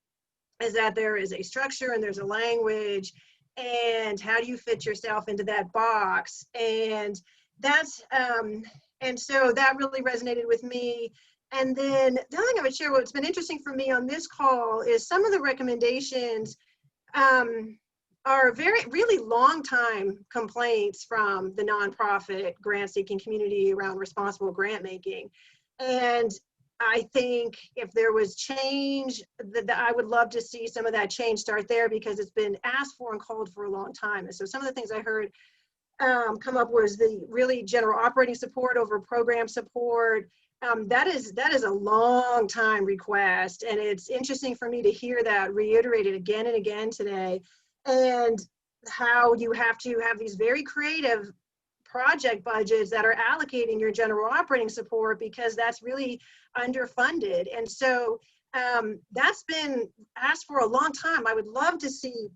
is that there is a structure and there's a language, and how do you fit yourself into that box? And that's and so that really resonated with me. And then the other thing I would share, what's been interesting for me on this call is some of the recommendations are really long time complaints from the nonprofit grant seeking community around responsible grant making. And I think if there was change, that I would love to see some of that change start there, because it's been asked for and called for a long time. And so some of the things I heard come up was the really general operating support over program support. That is a long time request, and it's interesting for me to hear that reiterated again and again today, and how you have to have these very creative project budgets that are allocating your general operating support, because that's really underfunded. And so that's been asked for a long time. I would love to see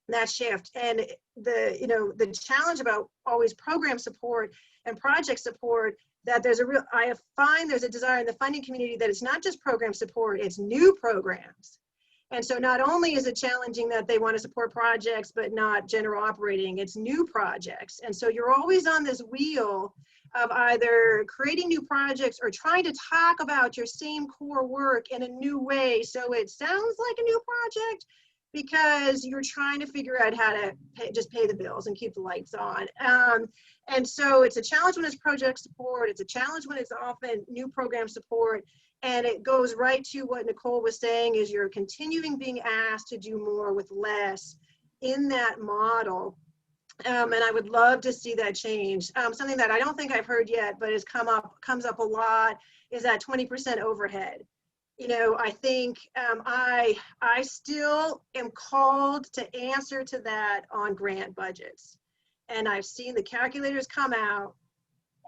that shift. And the challenge about always program support and project support, that I find there's a desire in the funding community that it's not just program support, it's new programs. And so not only is it challenging that they want to support projects but not general operating, it's new projects. And so you're always on this wheel of either creating new projects or trying to talk about your same core work in a new way so it sounds like a new project, because you're trying to figure out how to just pay the bills and keep the lights on. And so it's a challenge when it's project support. It's a challenge when it's often new program support. And it goes right to what Nichole was saying, is you're continuing being asked to do more with less in that model. And I would love to see that change. Something that I don't think I've heard yet, but comes up a lot, is that 20% overhead. I think I still am called to answer to that on grant budgets. And I've seen the calculators come out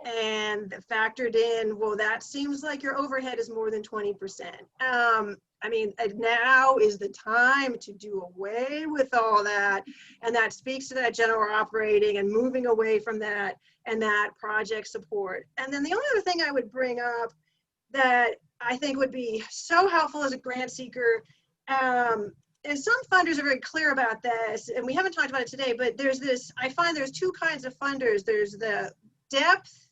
and factored in, well, that seems like your overhead is more than 20%. I mean, now is the time to do away with all that. And that speaks to that general operating and moving away from that and that project support. And then the only other thing I would bring up that I think would be so helpful as a grant seeker, and some funders are very clear about this, and we haven't talked about it today, but I find there's two kinds of funders. There's the depth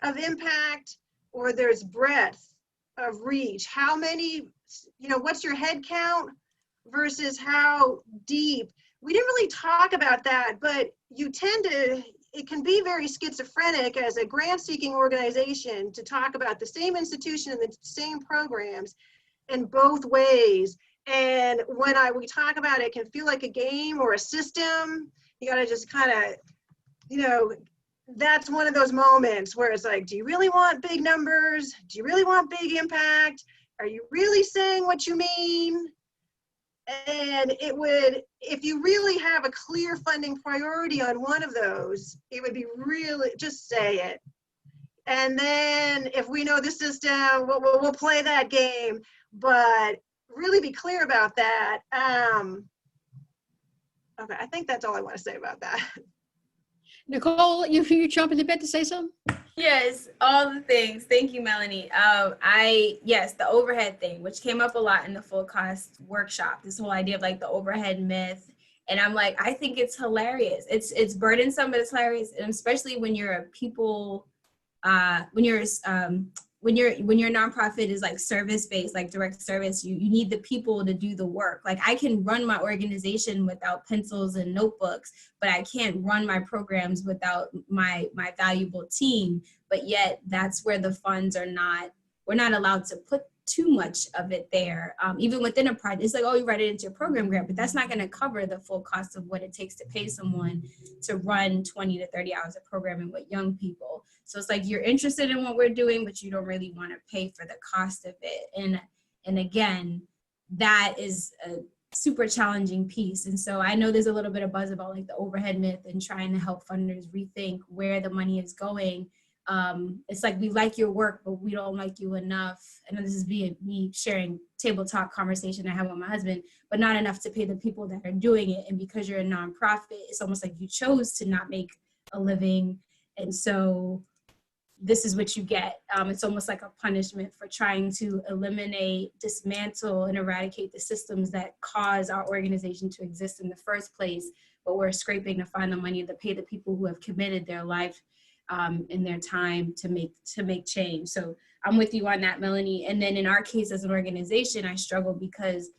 of impact, or there's breadth of reach. How many, what's your head count versus how deep? We didn't really talk about that, but you tend to, it can be very schizophrenic as a grant-seeking organization to talk about the same institution and the same programs in both ways. And when we talk about it, it can feel like a game or a system. You got to just kind of, you know, that's one of those moments where it's like, do you really want big numbers? Do you really want big impact? Are you really saying what you mean? And it would, if you really have a clear funding priority on one of those, it would be really, just say it. And then if we know the system, we'll play that game, but really be clear about that. Okay, I think that's all I want to say about that. Nichole, you jump in the bed to say something? Yes, all the things. Thank you, Melanie. Yes, the overhead thing, which came up a lot in the full cost workshop, this whole idea of like the overhead myth. And I'm like, I think it's hilarious. It's burdensome, but it's hilarious. And especially when you're a people, when you're a nonprofit is like service-based, like direct service, you need the people to do the work. Like I can run my organization without pencils and notebooks, but I can't run my programs without my valuable team. But yet that's where the funds are not, we're not allowed to put too much of it there. Even within a project, it's like, oh, you write it into your program grant, but that's not gonna cover the full cost of what it takes to pay someone to run 20 to 30 hours of programming with young people. So it's like, you're interested in what we're doing, but you don't really wanna pay for the cost of it. And again, that is a super challenging piece. And so I know there's a little bit of buzz about like the overhead myth and trying to help funders rethink where the money is going. It's like, we like your work, but we don't like you enough. And this is me sharing table talk conversation I have with my husband, but not enough to pay the people that are doing it. And because you're a nonprofit, it's almost like you chose to not make a living. And so this is what you get. It's almost like a punishment for trying to eliminate, dismantle, and eradicate the systems that cause our organization to exist in the first place. But we're scraping to find the money to pay the people who have committed their life in their time to make change. So I'm with you on that, Melanie. And then in our case as an organization, I struggle because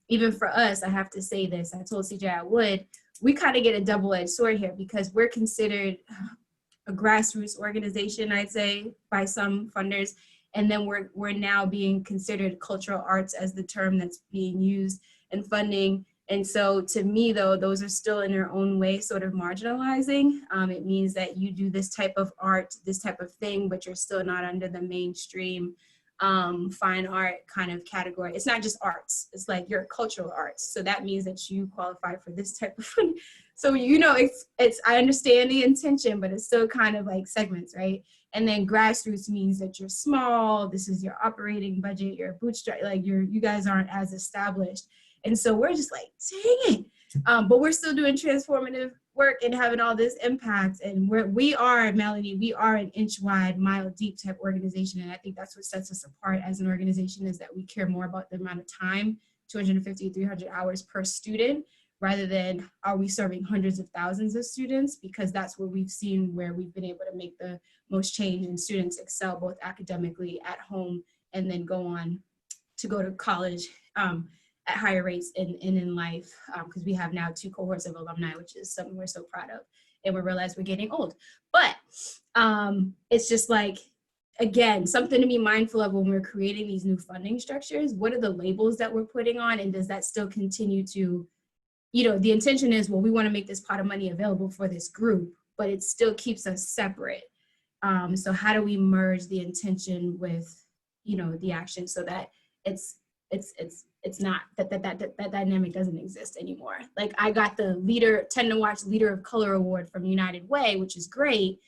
even for us, I have to say this, I told CJ I would, we kind of get a double-edged sword here because we're considered a grassroots organization, I'd say, by some funders. And then we're now being considered cultural arts as the term that's being used in funding. And so to me, though, those are still in their own way sort of marginalizing. It means that you do this type of art, this type of thing, but you're still not under the mainstream fine art kind of category. It's not just arts, it's like you're cultural arts. So that means that you qualify for this type of thing. So, you know, it's I understand the intention, but it's still kind of like segments, right? And then grassroots means that you're small, this is your operating budget, you're a bootstrap, like you guys aren't as established. And so we're just like, dang it. But we're still doing transformative work and having all this impact. And we are, Melanie, we are an inch wide, mile deep type organization. And I think that's what sets us apart as an organization, is that we care more about the amount of time, 250, 300 hours per student, rather than are we serving hundreds of thousands of students, because that's where we've seen where we've been able to make the most change, and students excel both academically at home and then go on to go to college at higher rates in life, because we have now 2 cohorts of alumni, which is something we're so proud of, and we realize we're getting old. But it's just like, again, something to be mindful of when we're creating these new funding structures. What are the labels that we're putting on, and does that still continue to, you know, the intention is, well, we want to make this pot of money available for this group, but it still keeps us separate. So how do we merge the intention with, you know, the action, so that it's not that dynamic doesn't exist anymore. Like, I got the 10 to Watch Leader of Color Award from United Way, which is great.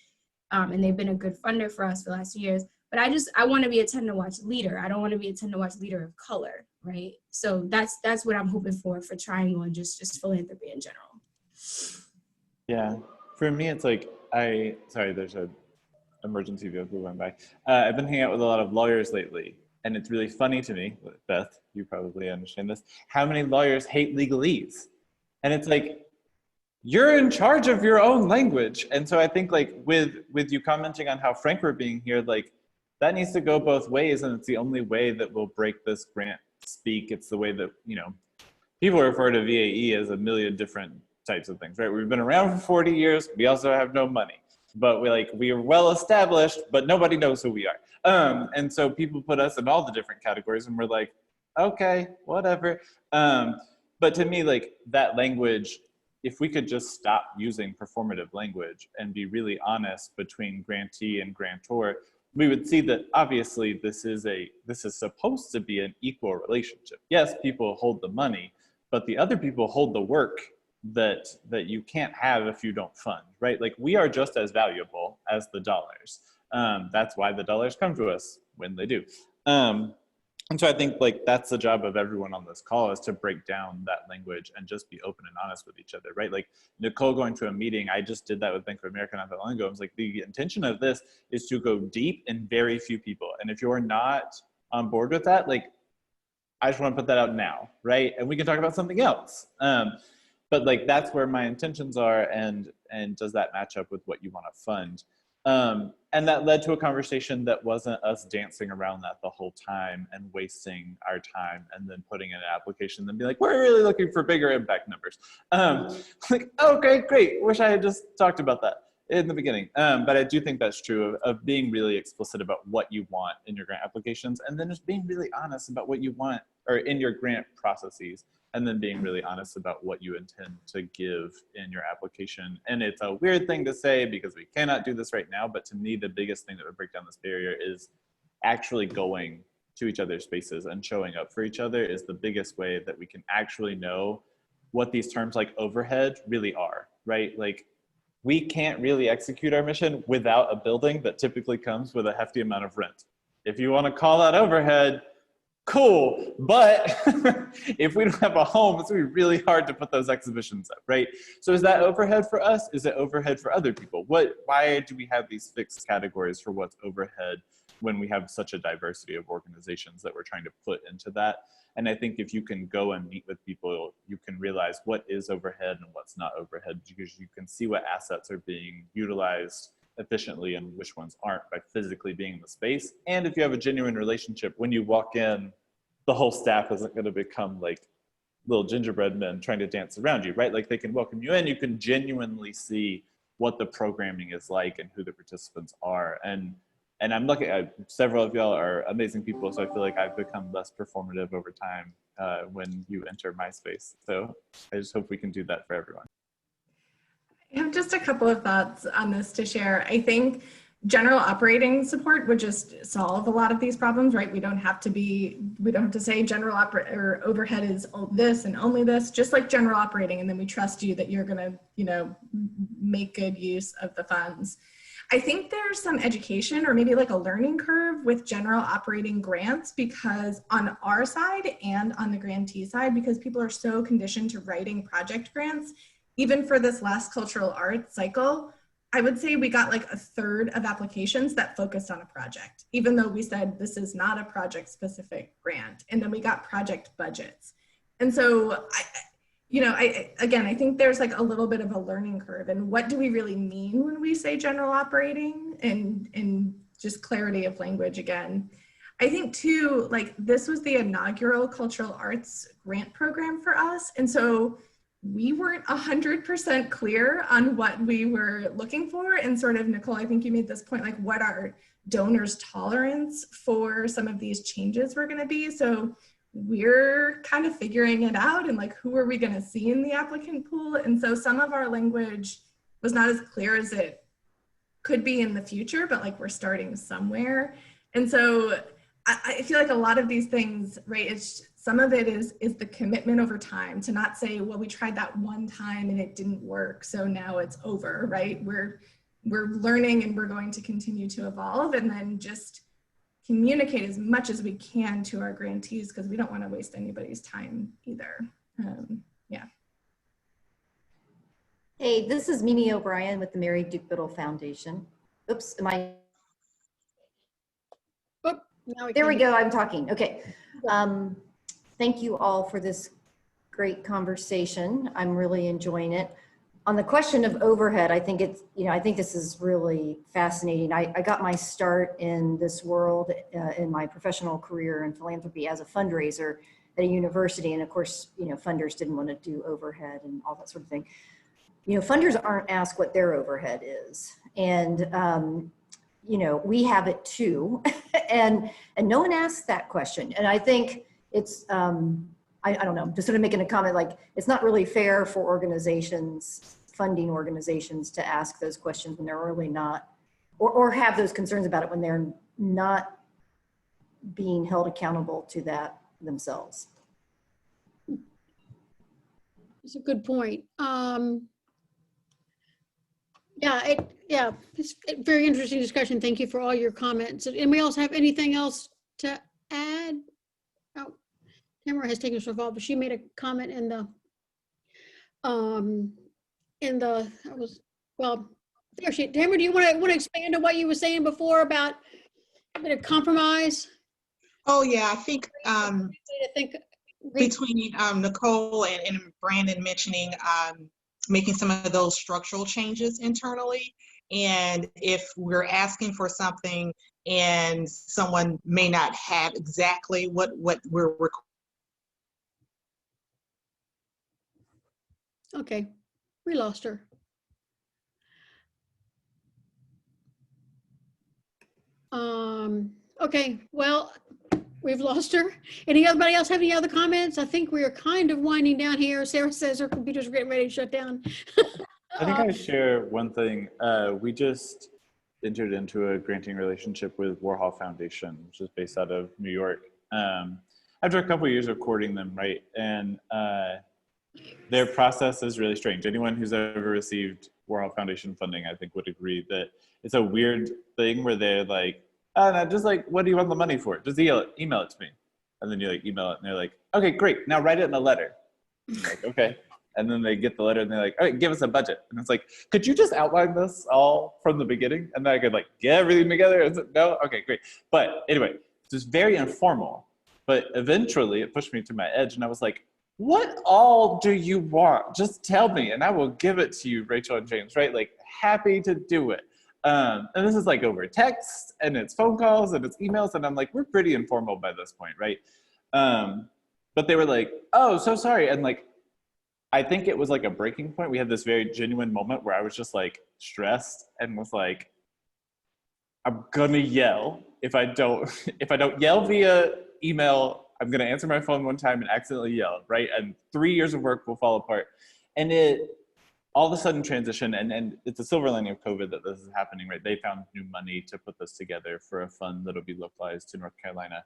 And they've been a good funder for us for the last few years, but I want to be a 10 to Watch leader. I don't want to be a 10 to Watch leader of color, right? So that's what I'm hoping for Triangle, and just philanthropy in general. Yeah, for me, it's like, sorry, there's an emergency vehicle going by. I've been hanging out with a lot of lawyers lately, and it's really funny to me, Beth, you probably understand this, how many lawyers hate legalese. And it's like, you're in charge of your own language. And so I think, like, with you commenting on how frank we're being here, like, that needs to go both ways, and it's the only way that will break this grant speak. It's the way that, you know, people refer to VAE as a million different types of things, right? We've been around for 40 years. We also have no money, but we are well established, but nobody knows who we are. And so people put us in all the different categories, and we're like, okay, whatever. But to me, like, that language, if we could just stop using performative language and be really honest between grantee and grantor, we would see that obviously this is supposed to be an equal relationship. Yes, people hold the money, but the other people hold the work that you can't have if you don't fund, right? Like, we are just as valuable as the dollars. That's why the dollars come to us when they do. And so I think, like, that's the job of everyone on this call, is to break down that language and just be open and honest with each other, right? Like, Nichole going to a meeting, I just did that with Bank of America not that long ago. I was like, the intention of this is to go deep in very few people. And if you're not on board with that, like, I just want to put that out now, right? And we can talk about something else. But like, that's where my intentions are, and does that match up with what you want to fund? And that led to a conversation that wasn't us dancing around that the whole time and wasting our time and then putting in an application and then be like, we're really looking for bigger impact numbers. Like, okay, great. Wish I had just talked about that in the beginning. But I do think that's true of being really explicit about what you want in your grant applications, and then just being really honest about what you want, or in your grant processes, and then being really honest about what you intend to give in your application. And it's a weird thing to say because we cannot do this right now, but to me, the biggest thing that would break down this barrier is actually going to each other's spaces and showing up for each other is the biggest way that we can actually know what these terms like overhead really are, right? Like, we can't really execute our mission without a building that typically comes with a hefty amount of rent. If you want to call that overhead, cool, but if we don't have a home, it's gonna be really hard to put those exhibitions up, right? So is that overhead for us? Is it overhead for other people? Why do we have these fixed categories for what's overhead when we have such a diversity of organizations that we're trying to put into that? And I think if you can go and meet with people, you can realize what is overhead and what's not overhead, because you can see what assets are being utilized efficiently and which ones aren't by physically being in the space. And if you have a genuine relationship, when you walk in, the whole staff isn't going to become like little gingerbread men trying to dance around you, right? Like, they can welcome you in. You can genuinely see what the programming is like and who the participants are. And I'm looking at several of y'all are amazing people, so I feel like I've become less performative over time when you enter my space. So I just hope we can do that for everyone. I have just a couple of thoughts on this to share. I think general operating support would just solve a lot of these problems, right? We don't have to say general or overhead is this and only this, just like general operating, and then we trust you that you're gonna, make good use of the funds. I think there's some education or maybe like a learning curve with general operating grants, because on our side and on the grantee side, because people are so conditioned to writing project grants, even for this last cultural arts cycle, I would say we got like a third of applications that focused on a project, even though we said this is not a project specific grant. And then we got project budgets. And so I think there's like a little bit of a learning curve. And what do we really mean when we say general operating, and just clarity of language again. I think too, like, this was the inaugural cultural arts grant program for us. And so we weren't 100% clear on what we were looking for. And sort of, Nichole, I think you made this point, like, what our donors' tolerance for some of these changes were going to be. So we're kind of figuring it out, and like, who are we going to see in the applicant pool? And so some of our language was not as clear as it could be in the future, but like, we're starting somewhere. And so I feel like a lot of these things, right, some of it is the commitment over time to not say, well, we tried that one time and it didn't work, so now it's over, right? We're learning and we're going to continue to evolve, and then just communicate as much as we can to our grantees, because we don't want to waste anybody's time either. Yeah. Hey, this is Mimi O'Brien with the Mary Duke Biddle Foundation. Oops, am I? Oh, there we go, I'm talking, okay. Thank you all for this great conversation. I'm really enjoying it. On the question of overhead, I think it's, I think this is really fascinating. I got my start in this world in my professional career in philanthropy as a fundraiser at a university. And of course, funders didn't want to do overhead and all that sort of thing. Funders aren't asked what their overhead is. And, we have it too. and no one asks that question. And I think it's, I don't know, just sort of making a comment, like, it's not really fair for organizations, funding organizations, to ask those questions when they're really not, or have those concerns about it when they're not being held accountable to that themselves. It's a good point. It's a very interesting discussion. Thank you for all your comments. Anybody else have anything else to add? Oh, Tamara has taken herself off, but she made a comment in the, there she, Tamara, do you want to expand on what you were saying before about a bit of compromise? Oh yeah, I think think between Nichole and Brandon mentioning making some of those structural changes internally, and if we're asking for something and someone may not have exactly what we're requiring. Okay, we lost her. Okay, well, we've lost her. Anybody else have any other comments? I think we are kind of winding down here. Sarah says her computer's getting ready to shut down. I think I share one thing. We just entered into a granting relationship with Warhol Foundation, which is based out of New York. After a couple of years of courting them, right? And their process is really strange. Anyone who's ever received Warhol Foundation funding, I think, would agree that it's a weird thing where they're like, oh, no, just like, what do you want the money for? Just email it to me. And then you like email it and they're like, okay, great. Now write it in a letter. I'm like, okay. And then they get the letter and they're like, all right, give us a budget. And it's like, could you just outline this all from the beginning? And then I could like get everything together. And no, okay, great. But anyway, it's just very informal. But eventually it pushed me to my edge and I was like, what all do you want? Just tell me and I will give it to you, Rachel and James, right? Like, happy to do it. And this is like over text and it's phone calls and it's emails. And I'm like, we're pretty informal by this point, right? But they were like, oh, so sorry. And like, I think it was like a breaking point. We had this very genuine moment where I was just like stressed and was like, I'm gonna yell. If I don't yell via email, I'm gonna answer my phone one time and accidentally yell, right? And 3 years of work will fall apart. And it all of a sudden transitioned, and it's a silver lining of COVID that this is happening, right? They found new money to put this together for a fund that'll be localized to North Carolina.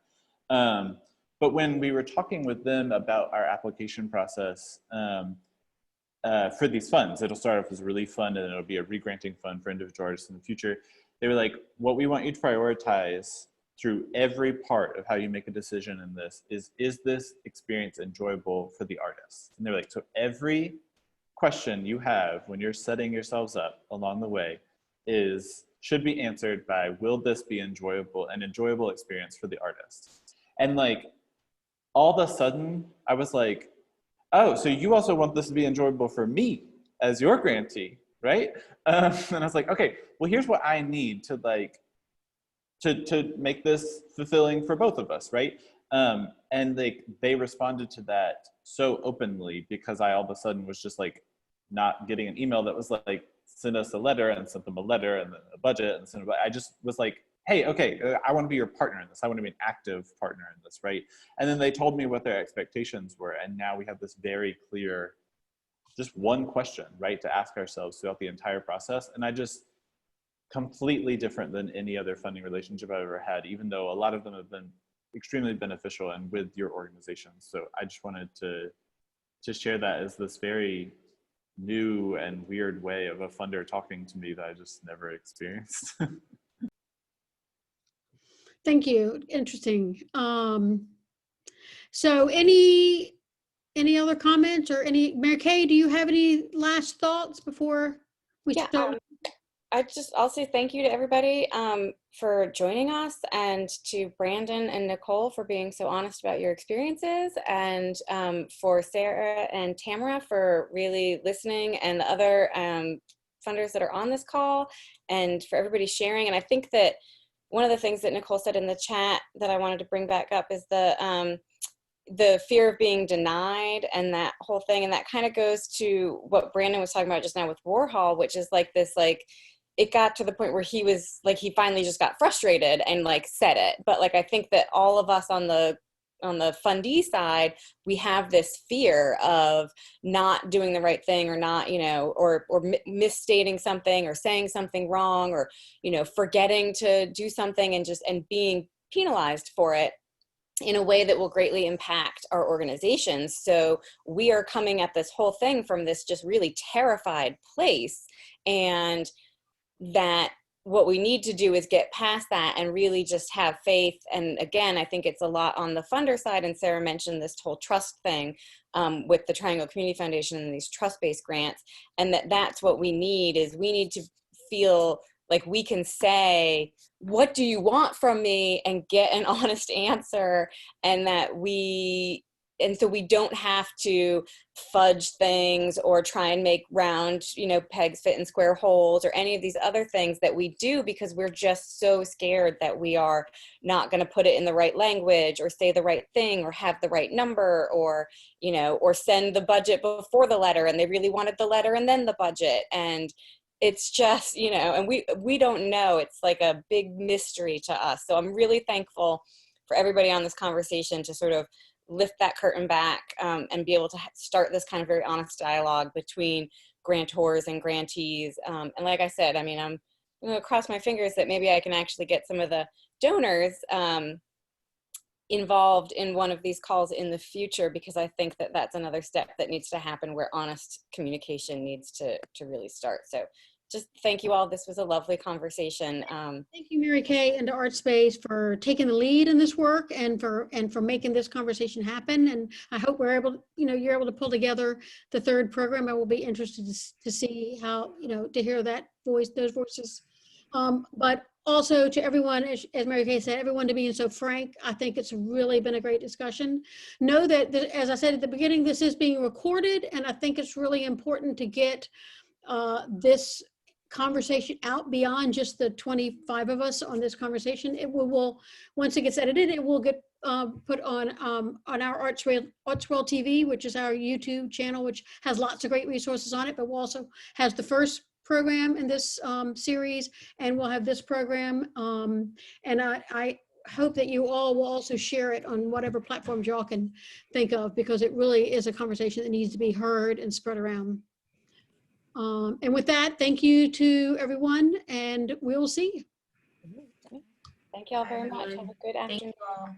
But when we were talking with them about our application process for these funds, it'll start off as a relief fund and it'll be a re-granting fund for individual artists in the future. They were like, what we want you to prioritize through every part of how you make a decision in this is this experience enjoyable for the artist? And they're like, so every question you have when you're setting yourselves up along the way should be answered by, will this be an enjoyable experience for the artist? And like, all of a sudden I was like, oh, so you also want this to be enjoyable for me as your grantee, right? And I was like, okay, well, here's what I need to like, to make this fulfilling for both of us, right? And they responded to that so openly because I all of a sudden was just like not getting an email that was like, send us a letter, and sent them a letter and then a budget and send it. I just was like, hey, okay, I want to be your partner in this. I want to be an active partner in this, right? And then they told me what their expectations were. And now we have this very clear, just one question, right, to ask ourselves throughout the entire process. And I just, completely different than any other funding relationship I've ever had, even though a lot of them have been extremely beneficial and with your organization. So I just wanted to share that as this very new and weird way of a funder talking to me that I just never experienced. Thank you. Interesting. So any other comments or Mary Kay, do you have any last thoughts before we start? I'll say thank you to everybody for joining us, and to Brandon and Nicole for being so honest about your experiences, and for Sarah and Tamara for really listening, and the other funders that are on this call, and for everybody sharing. And I think that one of the things that Nichole said in the chat that I wanted to bring back up is the fear of being denied, and that whole thing. And that kind of goes to what Brandon was talking about just now with Warhol, which is like this, like, it got to the point where he was like, he finally just got frustrated and like said it. But like, I think that all of us on the fundee side, we have this fear of not doing the right thing, or not, you know, or misstating something, or saying something wrong, or, you know, forgetting to do something, and being penalized for it in a way that will greatly impact our organizations. So we are coming at this whole thing from this just really terrified place, and that what we need to do is get past that and really just have faith. And again, I think it's a lot on the funder side, and Sarah mentioned this whole trust thing with the Triangle Community Foundation and these trust-based grants, and that's what we need. Is we need to feel like we can say, what do you want from me, and get an honest answer, and so we don't have to fudge things or try and make round, you know, pegs fit in square holes, or any of these other things that we do, because we're just so scared that we are not going to put it in the right language, or say the right thing, or have the right number, or, you know, or send the budget before the letter, and they really wanted the letter and then the budget. And it's just, you know, and we don't know. It's like a big mystery to us. So I'm really thankful for everybody on this conversation to sort of lift that curtain back, and be able to start this kind of very honest dialogue between grantors and grantees. And like I said, I mean, I'm going to cross my fingers that maybe I can actually get some of the donors involved in one of these calls in the future, because I think that that's another step that needs to happen, where honest communication needs to really start. So just thank you all. This was a lovely conversation. Thank you, Mary Kay, and to ArtSpace for taking the lead in this work, and for making this conversation happen. And I hope we're able, you know, you're able to pull together the third program. I will be interested to see how, you know, to hear that voice, those voices. But also to everyone, as Mary Kay said, everyone to being so frank. I think it's really been a great discussion. Know that, as I said at the beginning, this is being recorded, and I think it's really important to get this conversation out beyond just the 25 of us on this conversation. It will once it gets edited, it will get put on our ArtsWorld TV, which is our YouTube channel, which has lots of great resources on it, but also has the first program in this series, and we'll have this program. And I hope that you all will also share it on whatever platforms y'all can think of, because it really is a conversation that needs to be heard and spread around. And with that, thank you to everyone, and we'll see you. Thank you all very much. Have a good afternoon. Thank you all.